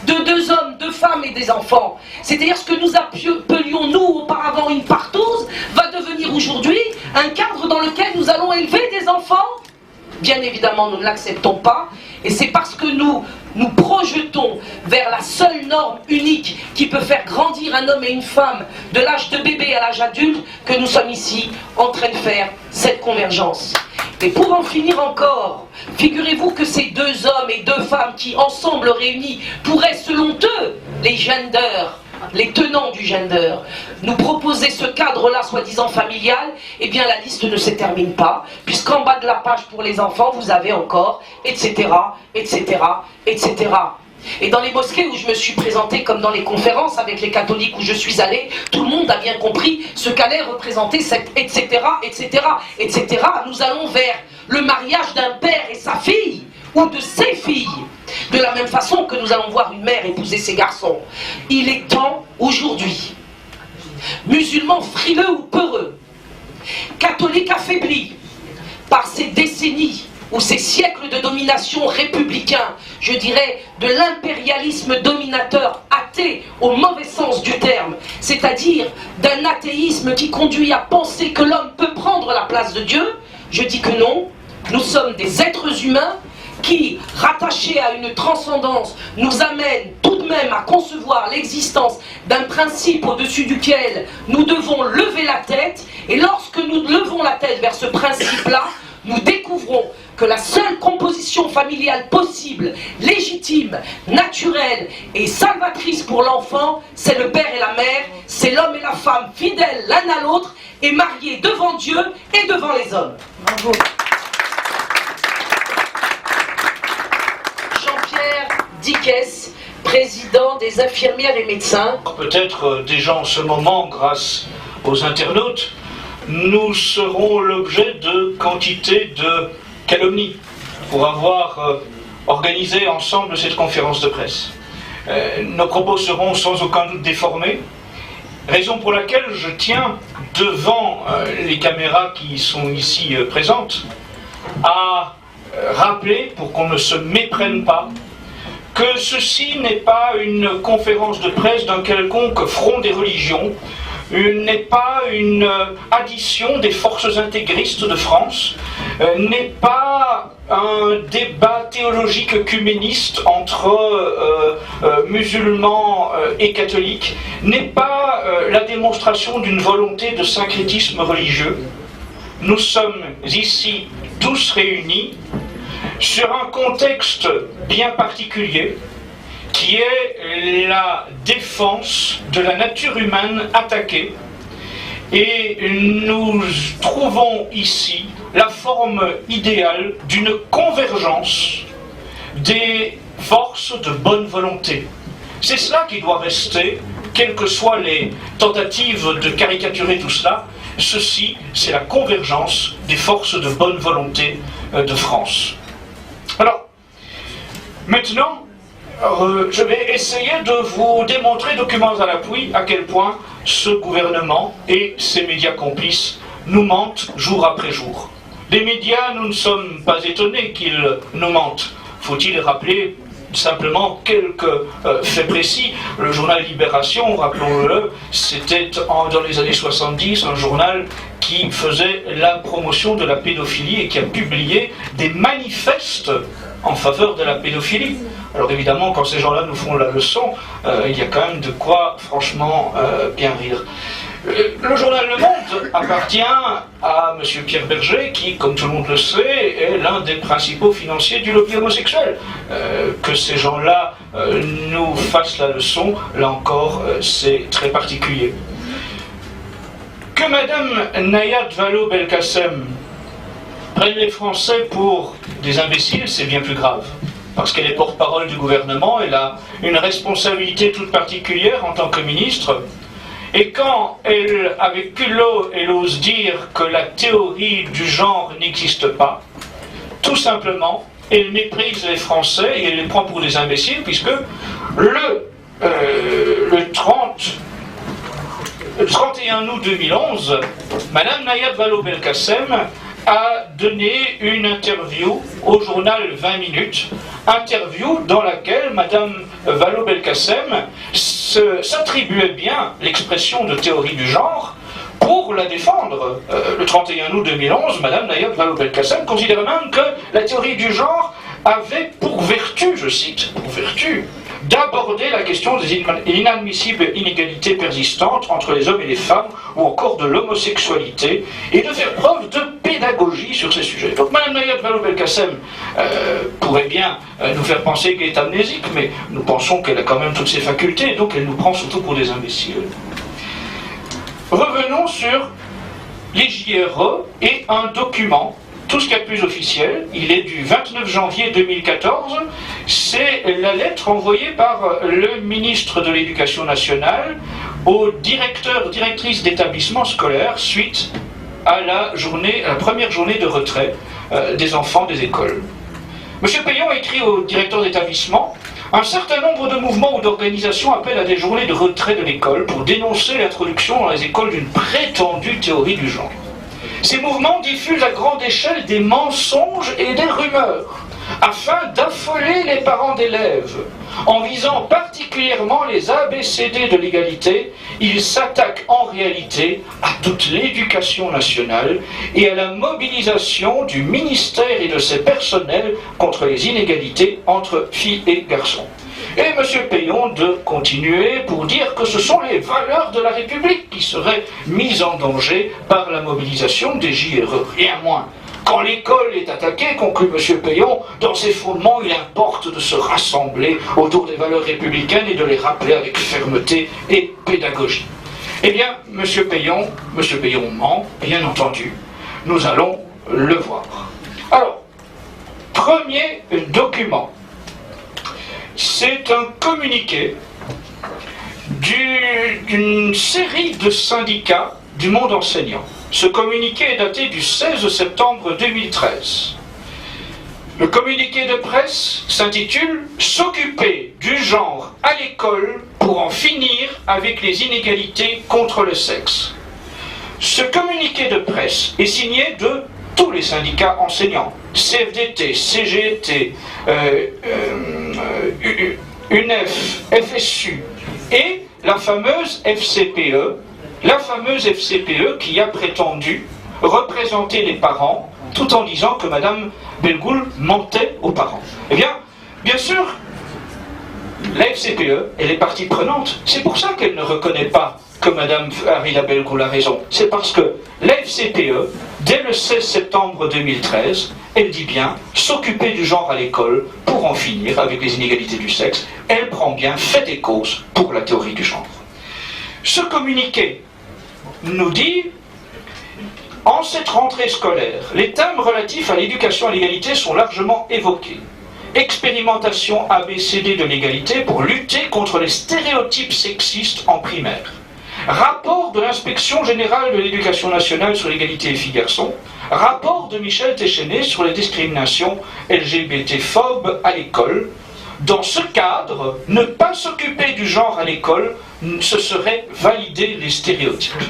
S1: de 2 hommes, 2 femmes et des enfants. C'est-à-dire ce que nous appelions nous auparavant une partouze va devenir aujourd'hui un cadre dans lequel nous allons élever des enfants Bien évidemment, nous ne l'acceptons pas. Et c'est parce que nous nous projetons vers la seule norme unique qui peut faire grandir un homme et une femme de l'âge de bébé à l'âge adulte que nous sommes ici en train de faire cette convergence. Et pour en finir encore, figurez-vous que ces deux hommes et deux femmes qui, ensemble réunis, pourraient, selon eux, les genders, les tenants du gender, nous proposer ce cadre-là, soi-disant familial, eh bien la liste ne se termine pas, puisqu'en bas de la page pour les enfants, vous avez encore, etc., etc., etc. Et dans les mosquées où je me suis présenté, comme dans les conférences avec les catholiques où je suis allé, tout le monde a bien compris ce qu'allait représenter cette etc., etc., etc. Nous allons vers le mariage d'un père et sa fille, ou de ses filles, de la même façon que nous allons voir une mère épouser ses garçons. Il est temps aujourd'hui, musulmans frileux ou peureux, catholiques affaiblis par ces décennies ou ces siècles de domination républicain, je dirais de l'impérialisme dominateur athée au mauvais sens du terme, c'est-à-dire d'un athéisme qui conduit à penser que l'homme peut prendre la place de Dieu, je dis que non, nous sommes des êtres humains qui, rattachés à une transcendance, nous amène tout de même à concevoir l'existence d'un principe au-dessus duquel nous devons lever la tête, et lorsque nous levons la tête vers ce principe-là, nous découvrons que la seule composition familiale possible, légitime, naturelle et salvatrice pour l'enfant, c'est le père et la mère, c'est l'homme et la femme fidèles l'un à l'autre et mariés devant Dieu et devant les hommes. Bravo. Dickès, président des infirmières et médecins.
S6: Peut-être déjà en ce moment, grâce aux internautes, nous serons l'objet de quantité de calomnies pour avoir organisé ensemble cette conférence de presse. Nos propos seront sans aucun doute déformés, raison pour laquelle je tiens devant les caméras qui sont ici présentes à rappeler, pour qu'on ne se méprenne pas, que ceci n'est pas une conférence de presse d'un quelconque front des religions, n'est pas une addition des forces intégristes de France, n'est pas un débat théologique œcuméniste entre musulmans et catholiques, n'est pas la démonstration d'une volonté de syncrétisme religieux. Nous sommes ici tous réunis sur un contexte bien particulier qui est la défense de la nature humaine attaquée, et nous trouvons ici la forme idéale d'une convergence des forces de bonne volonté. C'est cela qui doit rester, quelles que soient les tentatives de caricaturer tout cela. Ceci, c'est la convergence des forces de bonne volonté de France. Alors, maintenant, je vais essayer de vous démontrer, documents à l'appui, à quel point ce gouvernement et ses médias complices nous mentent jour après jour. Les médias, nous ne sommes pas étonnés qu'ils nous mentent. Faut-il rappeler simplement quelques faits précis. Le journal Libération, rappelons-le, c'était dans les années 70 un journal qui faisait la promotion de la pédophilie et qui a publié des manifestes en faveur de la pédophilie. Alors évidemment, quand ces gens-là nous font la leçon, il y a quand même de quoi franchement bien rire. Le journal Le Monde appartient à M. Pierre Berger, qui, comme tout le monde le sait, est l'un des principaux financiers du lobby homosexuel. Que ces gens-là nous fassent la leçon, là encore, c'est très particulier. Que Mme Nayat Vallaud-Belkacem prenne les Français pour des imbéciles, c'est bien plus grave. Parce qu'elle est porte-parole du gouvernement, elle a une responsabilité toute particulière en tant que ministre. Et quand elle, avec culot, elle ose dire que la théorie du genre n'existe pas, tout simplement, elle méprise les Français et elle les prend pour des imbéciles, puisque le 31 août 2011, Mme Nayat Vallaud-Belkacem a donné une interview au journal 20 minutes, interview dans laquelle Mme Vallaud-Belkacem s'attribuait bien l'expression de théorie du genre pour la défendre. Le 31 août 2011, Madame Nayab Vallaud-Belkacem considérait même que la théorie du genre avait pour vertu, je cite, pour vertu, d'aborder la question des inadmissibles inégalités persistantes entre les hommes et les femmes, ou encore de l'homosexualité, et de faire preuve de pédagogie sur ces sujets. Donc Mme Nayab Vallaud-Belkacem pourrait bien nous faire penser qu'elle est amnésique, mais nous pensons qu'elle a quand même toutes ses facultés, et donc elle nous prend surtout pour des imbéciles. Revenons sur les JRE et un document, tout ce qu'il y a de plus officiel. Il est du 29 janvier 2014. C'est la lettre envoyée par le ministre de l'Éducation nationale aux directrices d'établissements scolaires suite à la première journée de retrait des enfants des écoles. M. Payon a écrit au directeur d'établissement: un certain nombre de mouvements ou d'organisations appellent à des journées de retrait de l'école pour dénoncer l'introduction dans les écoles d'une prétendue théorie du genre. Ces mouvements diffusent à grande échelle des mensonges et des rumeurs afin d'affoler les parents d'élèves. En visant particulièrement les ABCD de l'égalité, ils s'attaquent en réalité à toute l'éducation nationale et à la mobilisation du ministère et de ses personnels contre les inégalités entre filles et garçons. Et M. Payon de continuer pour dire que ce sont les valeurs de la République qui seraient mises en danger par la mobilisation des JRE, rien moins. Quand l'école est attaquée, conclut M. Payon, dans ses fondements, il importe de se rassembler autour des valeurs républicaines et de les rappeler avec fermeté et pédagogie. Eh bien, M. Payon ment, bien entendu. Nous allons le voir. Alors, premier document. C'est un communiqué d'une série de syndicats du monde enseignant. Ce communiqué est daté du 16 septembre 2013. Le communiqué de presse s'intitule « S'occuper du genre à l'école pour en finir avec les inégalités contre le sexe ». Ce communiqué de presse est signé de tous les syndicats enseignants, CFDT, CGT, UNEF, FSU et la fameuse FCPE qui a prétendu représenter les parents tout en disant que Mme Belgoul mentait aux parents. Eh bien, bien sûr, la FCPE, elle est partie prenante. C'est pour ça qu'elle ne reconnaît pas que Mme Harida Belgoul a raison. C'est parce que la FCPE, dès le 16 septembre 2013, elle dit bien s'occuper du genre à l'école pour en finir avec les inégalités du sexe. Elle prend bien fait et cause pour la théorie du genre. Ce communiqué nous dit: en cette rentrée scolaire, les thèmes relatifs à l'éducation à l'égalité sont largement évoqués. Expérimentation ABCD de l'égalité pour lutter contre les stéréotypes sexistes en primaire. Rapport de l'inspection générale de l'éducation nationale sur l'égalité filles-garçons. Rapport de Michel Téchenet sur les discriminations LGBT-phobes à l'école. Dans ce cadre, ne pas s'occuper du genre à l'école, ce serait valider les stéréotypes.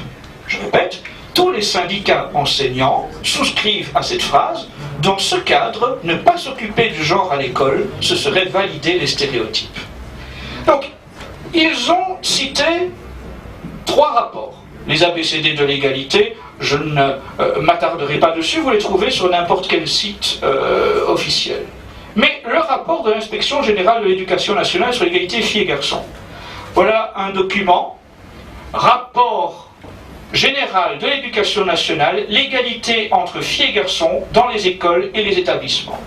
S6: Je répète, tous les syndicats enseignants souscrivent à cette phrase. Dans ce cadre, ne pas s'occuper du genre à l'école, ce serait valider les stéréotypes. Donc, ils ont cité 3 rapports. Les ABCD de l'égalité, je ne m'attarderai pas dessus, vous les trouvez sur n'importe quel site officiel. Mais le rapport de l'inspection générale de l'éducation nationale sur l'égalité filles et garçons. Voilà un document, rapport général de l'éducation nationale, l'égalité entre filles et garçons dans les écoles et les établissements.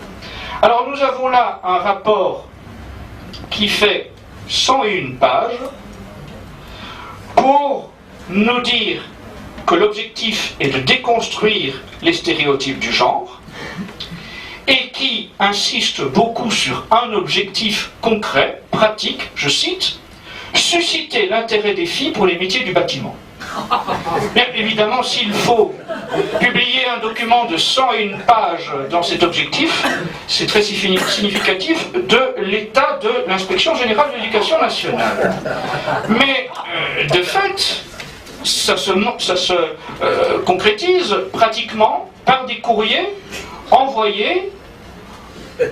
S6: Alors nous avons là un rapport qui fait 101 pages pour nous dire que l'objectif est de déconstruire les stéréotypes du genre et qui insiste beaucoup sur un objectif concret, pratique, je cite, « susciter l'intérêt des filles pour les métiers du bâtiment ». Bien évidemment, s'il faut publier un document de 101 pages dans cet objectif, c'est très significatif de l'état de l'inspection générale de l'éducation nationale. Mais de fait, ça se concrétise pratiquement par des courriers envoyés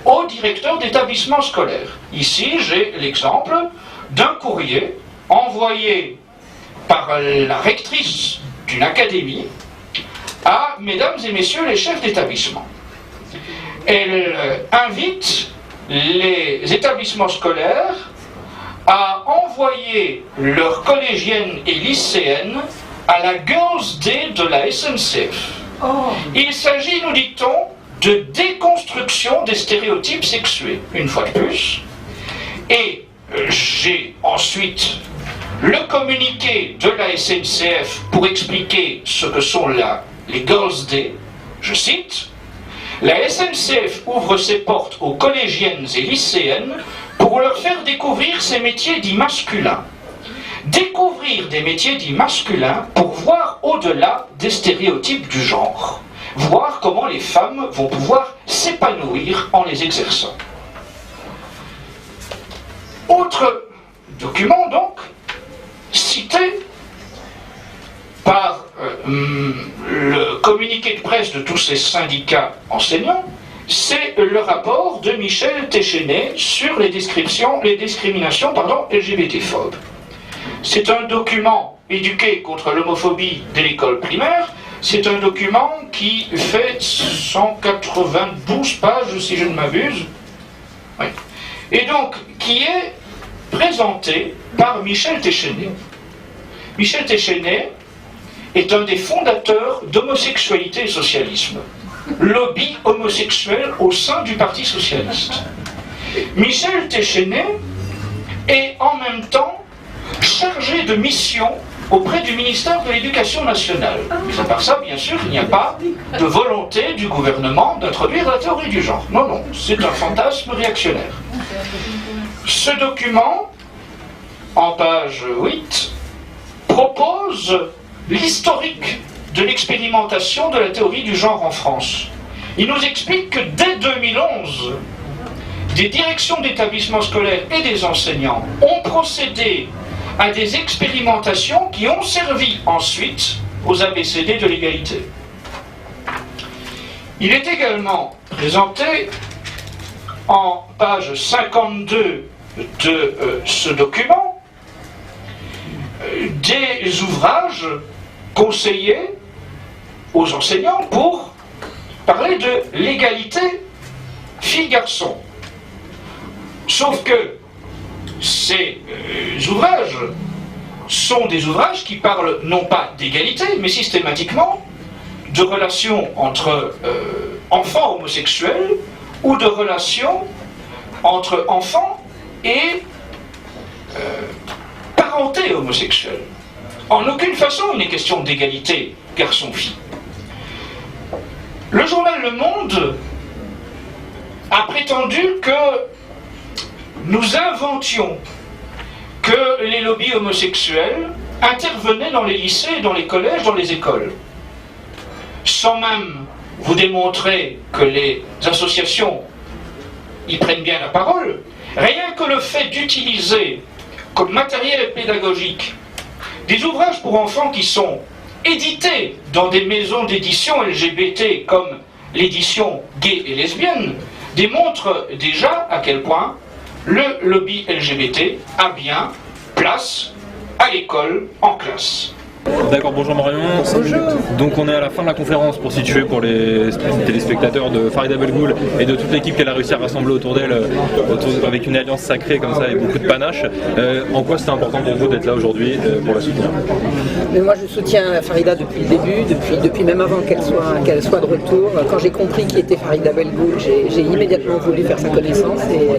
S6: aux directeurs d'établissements scolaires. Ici, j'ai l'exemple d'un courrier envoyé par la rectrice une académie à mesdames et messieurs les chefs d'établissement. Elle invite les établissements scolaires à envoyer leurs collégiennes et lycéennes à la Girls' Day de la SNCF. Il s'agit, nous dit-on, de déconstruction des stéréotypes sexués, une fois de plus. Et j'ai ensuite le communiqué de la SNCF pour expliquer ce que sont les Girls' Day. Je cite: la SNCF ouvre ses portes aux collégiennes et lycéennes pour leur faire découvrir ces métiers dits masculins. Découvrir des métiers dits masculins pour voir au-delà des stéréotypes du genre. Voir comment les femmes vont pouvoir s'épanouir en les exerçant. Autre document donc, cité par le communiqué de presse de tous ces syndicats enseignants, c'est le rapport de Michel Téchenet sur les discriminations LGBT-phobes. C'est un document éduqué contre l'homophobie dès l'école primaire. C'est un document qui fait 192 pages, si je ne m'abuse. Oui. Et donc, qui est présenté par Michel Téchenet. Michel Téchenet est un des fondateurs d'Homosexualité et Socialisme, lobby homosexuel au sein du Parti Socialiste. Michel Téchenet est en même temps chargé de mission auprès du ministère de l'Éducation nationale. Mais à part ça, bien sûr, il n'y a pas de volonté du gouvernement d'introduire la théorie du genre. Non, non, c'est un fantasme réactionnaire. Ce document, en page 8, propose l'historique de l'expérimentation de la théorie du genre en France. Il nous explique que dès 2011, des directions d'établissements scolaires et des enseignants ont procédé à des expérimentations qui ont servi ensuite aux ABCD de l'égalité. Il est également présenté en page 52 de ce document des ouvrages conseillés aux enseignants pour parler de l'égalité filles-garçons. Sauf que ces ouvrages sont des ouvrages qui parlent non pas d'égalité, mais systématiquement de relations entre enfants homosexuels ou de relations entre enfants et parenté homosexuelle. En aucune façon il n'est question d'égalité garçon-fille. Le journal Le Monde a prétendu que nous inventions que les lobbies homosexuels intervenaient dans les lycées, dans les collèges, dans les écoles. Sans même vous démontrer que les associations y prennent bien la parole, rien que le fait d'utiliser comme matériel pédagogique des ouvrages pour enfants qui sont édités dans des maisons d'édition LGBT comme l'édition gay et lesbienne démontre déjà à quel point le lobby LGBT a bien place à l'école, en classe.
S7: D'accord, bonjour Marion. Bonjour. Donc on est à la fin de la conférence pour situer pour les téléspectateurs de Farida Belgoul et de toute l'équipe qu'elle a réussi à rassembler autour d'elle, avec une alliance sacrée comme ça et beaucoup de panache. En quoi c'était important pour vous d'être là aujourd'hui pour la soutenir?
S8: Mais moi je soutiens Farida depuis le début, depuis même avant qu'elle soit de retour. Quand j'ai compris qui était Farida Belgoul, j'ai immédiatement voulu faire sa connaissance et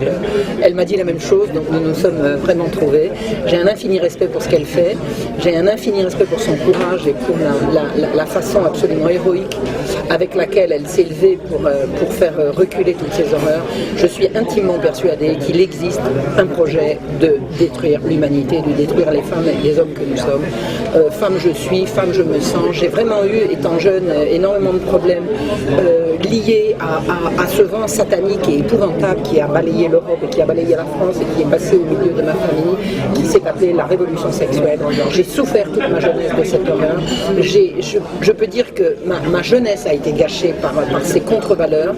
S8: elle m'a dit la même chose, donc nous nous sommes vraiment trouvés. J'ai un infini respect pour ce qu'elle fait, j'ai un infini respect pour son courage et pour la façon absolument héroïque avec laquelle elle s'est levée pour faire reculer toutes ces horreurs. Je suis intimement persuadée qu'il existe un projet de détruire l'humanité, de détruire les femmes et les hommes que nous sommes. Femme je suis, femme je me sens. J'ai vraiment eu, étant jeune, énormément de problèmes liés à ce vent satanique et épouvantable qui a balayé l'Europe et qui a balayé la France et qui est passé au milieu de ma famille, qui s'est appelé la révolution sexuelle. J'ai souffert toute ma jeunesse jeunesse de cette horreur. Je peux dire que ma jeunesse a été gâchée par ces contre-valeurs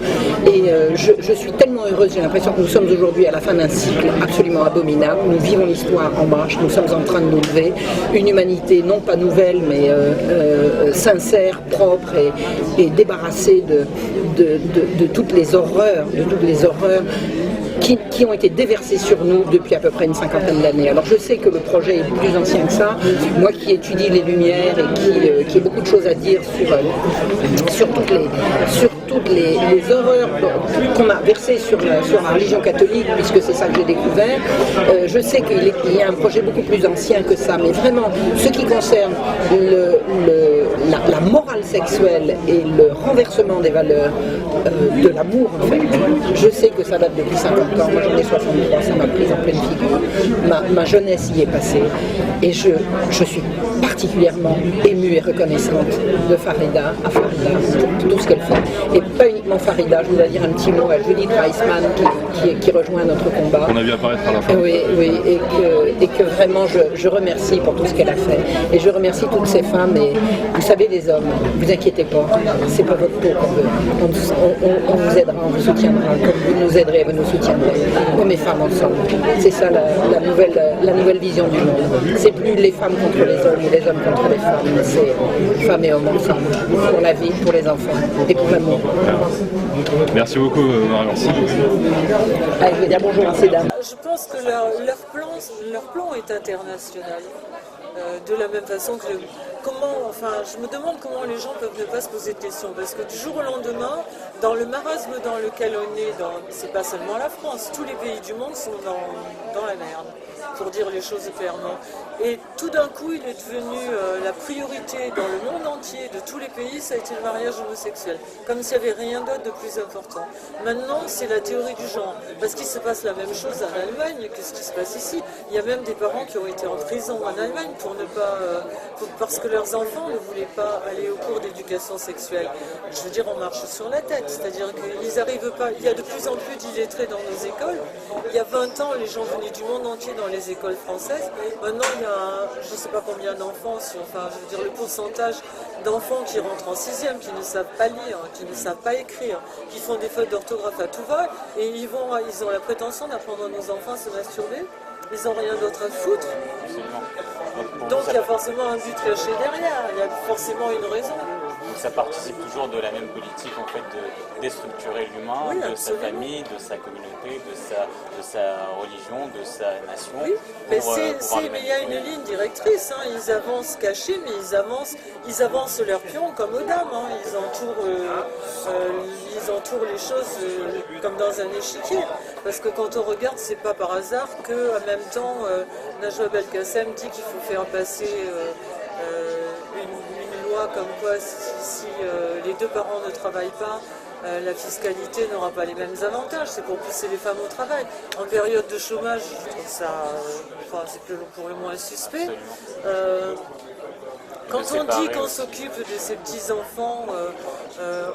S8: et je suis tellement heureuse, j'ai l'impression que nous sommes aujourd'hui à la fin d'un cycle absolument abominable. Nous vivons l'histoire en marche, nous sommes en train de nous lever. Une humanité non pas nouvelle mais sincère, propre et débarrassée de toutes les horreurs, qui ont été déversées sur nous depuis à peu près une cinquantaine d'années. Alors je sais que le projet est plus ancien que ça. Moi qui étudie les Lumières et qui ai beaucoup de choses à dire sur toutes les horreurs qu'on a versées sur la religion catholique, puisque c'est ça que j'ai découvert, je sais qu'il y a un projet beaucoup plus ancien que ça, mais vraiment, ce qui concerne la morale sexuelle et le renversement des valeurs de l'amour, en fait, je sais que ça date depuis 50 ans. Moi j'en ai 63, ça m'a prise en pleine figure. Ma jeunesse y est passée et je suis particulièrement émue et reconnaissante de Farida pour tout ce qu'elle fait. Et pas uniquement Farida, je voudrais dire un petit mot à Judith Weissman qui rejoint notre combat.
S7: On a vu apparaître à la fin.
S8: Oui, et que vraiment je remercie pour tout ce qu'elle a fait. Et je remercie toutes ces femmes. Et vous savez, les hommes, vous inquiétez pas, c'est pas votre peau qu'on veut. On vous aidera, on vous soutiendra, comme vous nous aiderez, vous nous soutiendrez. Hommes et femmes ensemble. C'est ça la nouvelle vision du monde. C'est plus les femmes contre les hommes ou les hommes contre les femmes, mais c'est femmes et hommes ensemble. Pour la vie, pour les enfants et pour l'amour.
S7: Merci beaucoup, Marion.
S8: Allez, je vais dire bonjour à ces dames.
S9: Je pense que leur plan est international. De la même façon que je me demande comment les gens peuvent ne pas se poser de questions, parce que du jour au lendemain, dans le marasme dans lequel on est, c'est pas seulement la France, tous les pays du monde sont dans la merde, pour dire les choses clairement. Et tout d'un coup, il est devenu la priorité dans le monde entier de tous les pays, ça a été le mariage homosexuel, comme s'il n'y avait rien d'autre de plus important. Maintenant, c'est la théorie du genre, parce qu'il se passe la même chose en Allemagne que ce qui se passe ici. Il y a même des parents qui ont été en prison en Allemagne parce que leurs enfants ne voulaient pas aller au cours d'éducation sexuelle. Je veux dire, on marche sur la tête, c'est-à-dire qu'ils n'arrivent pas. Il y a de plus en plus d'illettrés dans nos écoles. Il y a 20 ans, les gens venaient du monde entier dans les écoles françaises. Maintenant, il y a je ne sais pas combien d'enfants, je veux dire le pourcentage d'enfants qui rentrent en 6e, qui ne savent pas lire, qui ne savent pas écrire, qui font des fautes d'orthographe à tout va, et ils ont la prétention d'apprendre à nos enfants à se masturber. Ils n'ont rien d'autre à foutre. Donc il y a forcément un but caché derrière, il y a forcément une raison.
S10: Ça participe toujours de la même politique en fait de déstructurer l'humain, oui, de sa famille, de sa communauté, de sa religion, de sa nation.
S9: Oui, mais il y a une ligne directrice, hein. Ils avancent cachés, mais ils avancent leurs pions comme aux dames, hein. Ils entourent les choses comme dans un échiquier. Parce que quand on regarde, c'est pas par hasard qu'en même temps, Najwa Belkacem dit qu'il faut faire passer une loi comme quoi si les deux parents ne travaillent pas, la fiscalité n'aura pas les mêmes avantages, c'est pour pousser les femmes au travail. En période de chômage, je trouve ça, c'est pour le moins suspect. Quand on dit qu'on s'occupe de ces petits-enfants,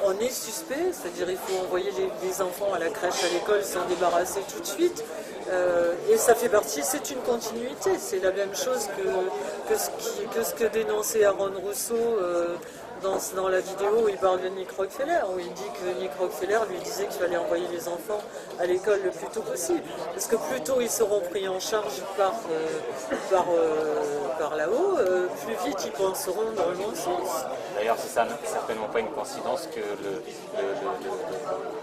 S9: on est suspect, c'est-à-dire il faut envoyer les enfants à la crèche, à l'école, s'en débarrasser tout de suite. Et ça fait partie, c'est une continuité, c'est la même chose que ce que dénonçait Aaron Rousseau dans la vidéo où il parle de Nick Rockefeller, où il dit que Nick Rockefeller lui disait qu'il fallait envoyer les enfants à l'école le plus tôt possible. Parce que plus tôt ils seront pris en charge par là-haut, plus vite ils penseront dans le bon sens.
S10: D'ailleurs, c'est certainement pas une coïncidence que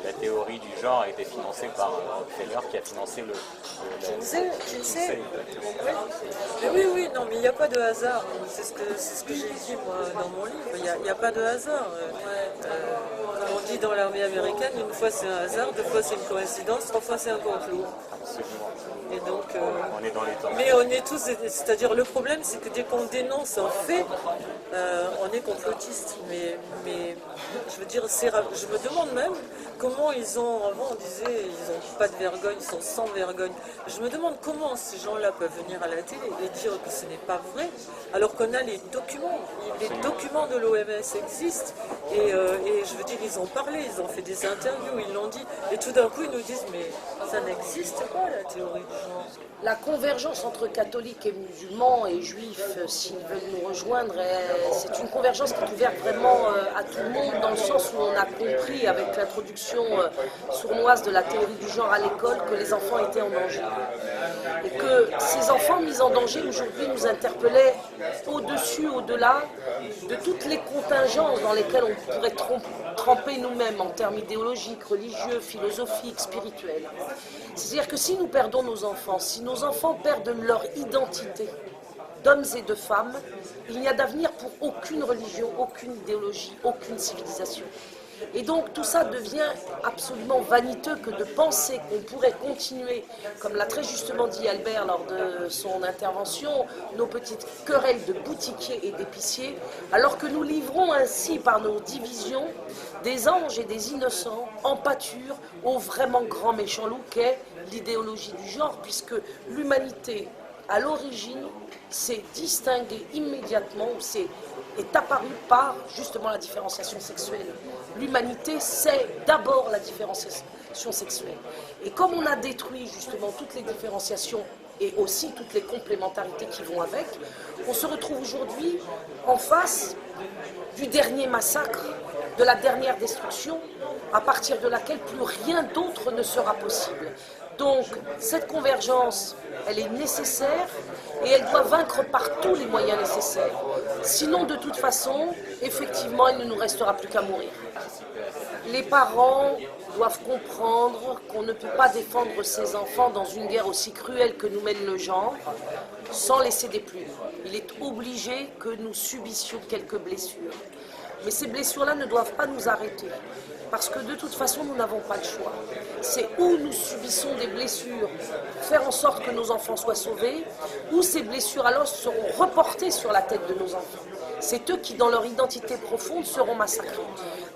S10: la théorie du genre a été financée par Rockefeller qui a financé le
S9: Kinsey. Oui, non, mais il n'y a pas de hasard. C'est ce que j'ai dit moi dans mon livre. Il n'y a pas de hasard. Comme on dit dans l'armée américaine, une fois c'est un hasard, deux fois c'est une coïncidence, trois fois c'est un complot. Et donc,
S10: on est dans les temps.
S9: Mais on est tous, c'est-à-dire le problème c'est que dès qu'on dénonce un fait, on est complotiste. Mais je veux dire, je me demande même comment avant on disait ils n'ont pas de vergogne, ils sont sans vergogne. Je me demande comment ces gens-là peuvent venir à la télé et dire que ce n'est pas vrai, alors qu'on a les documents. Les documents de l'OMS existent et je veux dire, ils ont parlé rappelé, ils ont fait des interviews, ils l'ont dit, et tout d'un coup ils nous disent mais ça n'existe pas la théorie du genre.
S1: La convergence entre catholiques et musulmans et juifs, s'ils veulent nous rejoindre, c'est une convergence qui est ouverte vraiment à tout le monde, dans le sens où on a compris avec l'introduction sournoise de la théorie du genre à l'école que les enfants étaient en danger. Et que ces enfants mis en danger aujourd'hui nous interpellaient au-dessus, au-delà de toutes les contingences dans lesquelles on pourrait tremper nous-mêmes en termes idéologiques, religieux, philosophiques, spirituels. C'est-à-dire que si nous perdons nos enfants, si nos enfants perdent leur identité d'hommes et de femmes, il n'y a d'avenir pour aucune religion, aucune idéologie, aucune civilisation. Et donc tout ça devient absolument vaniteux que de penser qu'on pourrait continuer, comme l'a très justement dit Albert lors de son intervention, nos petites querelles de boutiquiers et d'épiciers, alors que nous livrons ainsi par nos divisions des anges et des innocents en pâture au vraiment grand méchant loup qu'est l'idéologie du genre, puisque l'humanité, à l'origine, s'est distinguée immédiatement, est apparue par justement la différenciation sexuelle. L'humanité, c'est d'abord la différenciation sexuelle. Et comme on a détruit justement toutes les différenciations et aussi toutes les complémentarités qui vont avec, on se retrouve aujourd'hui en face du dernier massacre, de la dernière destruction, à partir de laquelle plus rien d'autre ne sera possible. Donc cette convergence, elle est nécessaire et elle doit vaincre par tous les moyens nécessaires. Sinon, de toute façon, effectivement, il ne nous restera plus qu'à mourir. Les parents doivent comprendre qu'on ne peut pas défendre ses enfants dans une guerre aussi cruelle que nous mène le genre sans laisser des plumes. Il est obligé que nous subissions quelques blessures. Mais ces blessures-là ne doivent pas nous arrêter. Parce que de toute façon, nous n'avons pas le choix. C'est où nous subissons des blessures, faire en sorte que nos enfants soient sauvés, ou ces blessures alors seront reportées sur la tête de nos enfants. C'est eux qui, dans leur identité profonde, seront massacrés.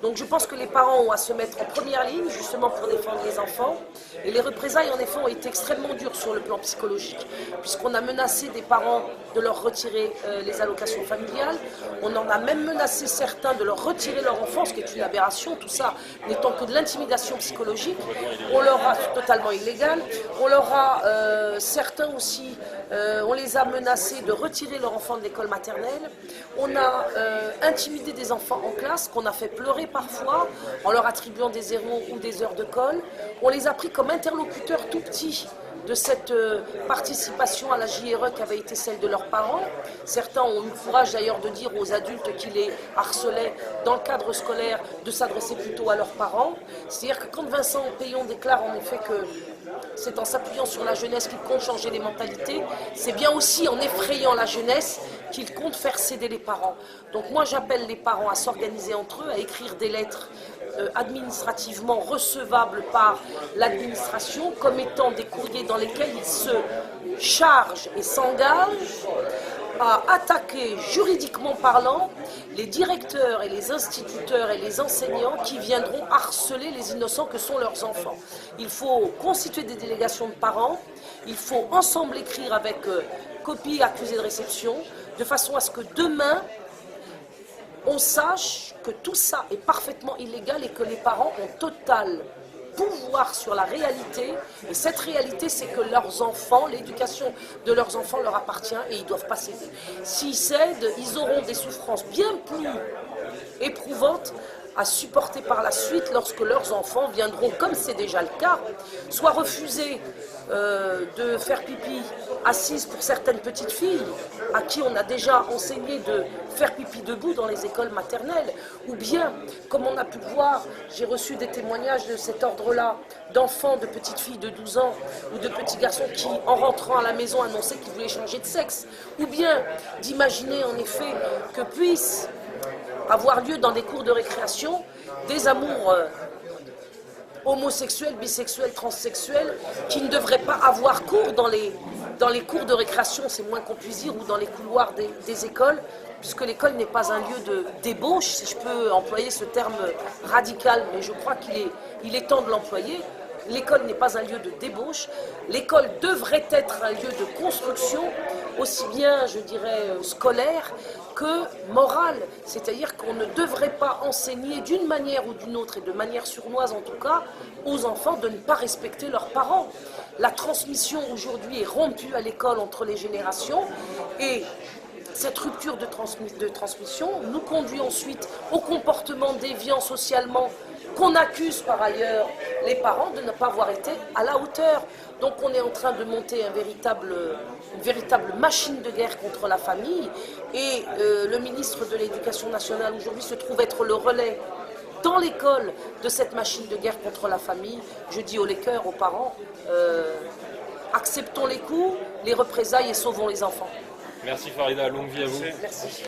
S1: Donc je pense que les parents ont à se mettre en première ligne, justement pour défendre les enfants. Et les représailles, en effet, ont été extrêmement dures sur le plan psychologique, puisqu'on a menacé des parents de leur retirer les allocations familiales. On en a même menacé certains de leur retirer leur enfant, ce qui est une aberration, tout ça n'étant que de l'intimidation psychologique. On leur a, totalement illégal, on leur a, certains aussi, on les a menacés de retirer leur enfant de l'école maternelle. On a intimidé des enfants en classe, qu'on a fait pleurer parfois, en leur attribuant des zéros ou des heures de colle. On les a pris comme interlocuteurs tout petits de cette participation à la JRE qui avait été celle de leurs parents. Certains ont eu le courage d'ailleurs de dire aux adultes qui les harcelaient dans le cadre scolaire de s'adresser plutôt à leurs parents. C'est-à-dire que quand Vincent Payon déclare en effet que c'est en s'appuyant sur la jeunesse qu'il compte changer les mentalités, c'est bien aussi en effrayant la jeunesse qu'il compte faire céder les parents. Donc moi j'appelle les parents à s'organiser entre eux, à écrire des lettres administrativement recevables par l'administration comme étant des courriers dans lesquels ils se chargent et s'engagent à attaquer juridiquement parlant les directeurs et les instituteurs et les enseignants qui viendront harceler les innocents que sont leurs enfants. Il faut constituer des délégations de parents, il faut ensemble écrire avec copie accusée de réception, de façon à ce que demain, on sache que tout ça est parfaitement illégal et que les parents ont total pouvoir sur la réalité. Et cette réalité, c'est que leurs enfants, l'éducation de leurs enfants leur appartient et ils ne doivent pas céder. S'ils cèdent, ils auront des souffrances bien plus éprouvantes à supporter par la suite lorsque leurs enfants viendront, comme c'est déjà le cas, soit refuser de faire pipi assise pour certaines petites filles à qui on a déjà enseigné de faire pipi debout dans les écoles maternelles, ou bien, comme on a pu le voir, j'ai reçu des témoignages de cet ordre-là d'enfants, de petites filles de 12 ans ou de petits garçons qui, en rentrant à la maison, annonçaient qu'ils voulaient changer de sexe, ou bien d'imaginer en effet que puissent avoir lieu dans des cours de récréation des amours homosexuels, bisexuels, transsexuels qui ne devraient pas avoir cours dans les cours de récréation, c'est moins qu'on puisse dire, ou dans les couloirs des écoles, puisque l'école n'est pas un lieu de débauche, si je peux employer ce terme radical, mais je crois qu'il est temps de l'employer. l'école n'est pas un lieu de débauche, l'école devrait être un lieu de construction, aussi bien, je dirais, scolaire que morale. C'est-à-dire qu'on ne devrait pas enseigner d'une manière ou d'une autre, et de manière sournoise en tout cas, aux enfants de ne pas respecter leurs parents. La transmission aujourd'hui est rompue à l'école entre les générations, et cette rupture de transmission nous conduit ensuite au comportement déviant socialement qu'on accuse par ailleurs les parents de ne pas avoir été à la hauteur. Donc on est en train de monter une véritable machine de guerre contre la famille, et le ministre de l'Éducation nationale aujourd'hui se trouve être le relais dans l'école de cette machine de guerre contre la famille. Je dis aux cœurs, aux parents, acceptons les coups, les représailles et sauvons les enfants.
S7: Merci Farida, longue vie à vous.
S1: Merci.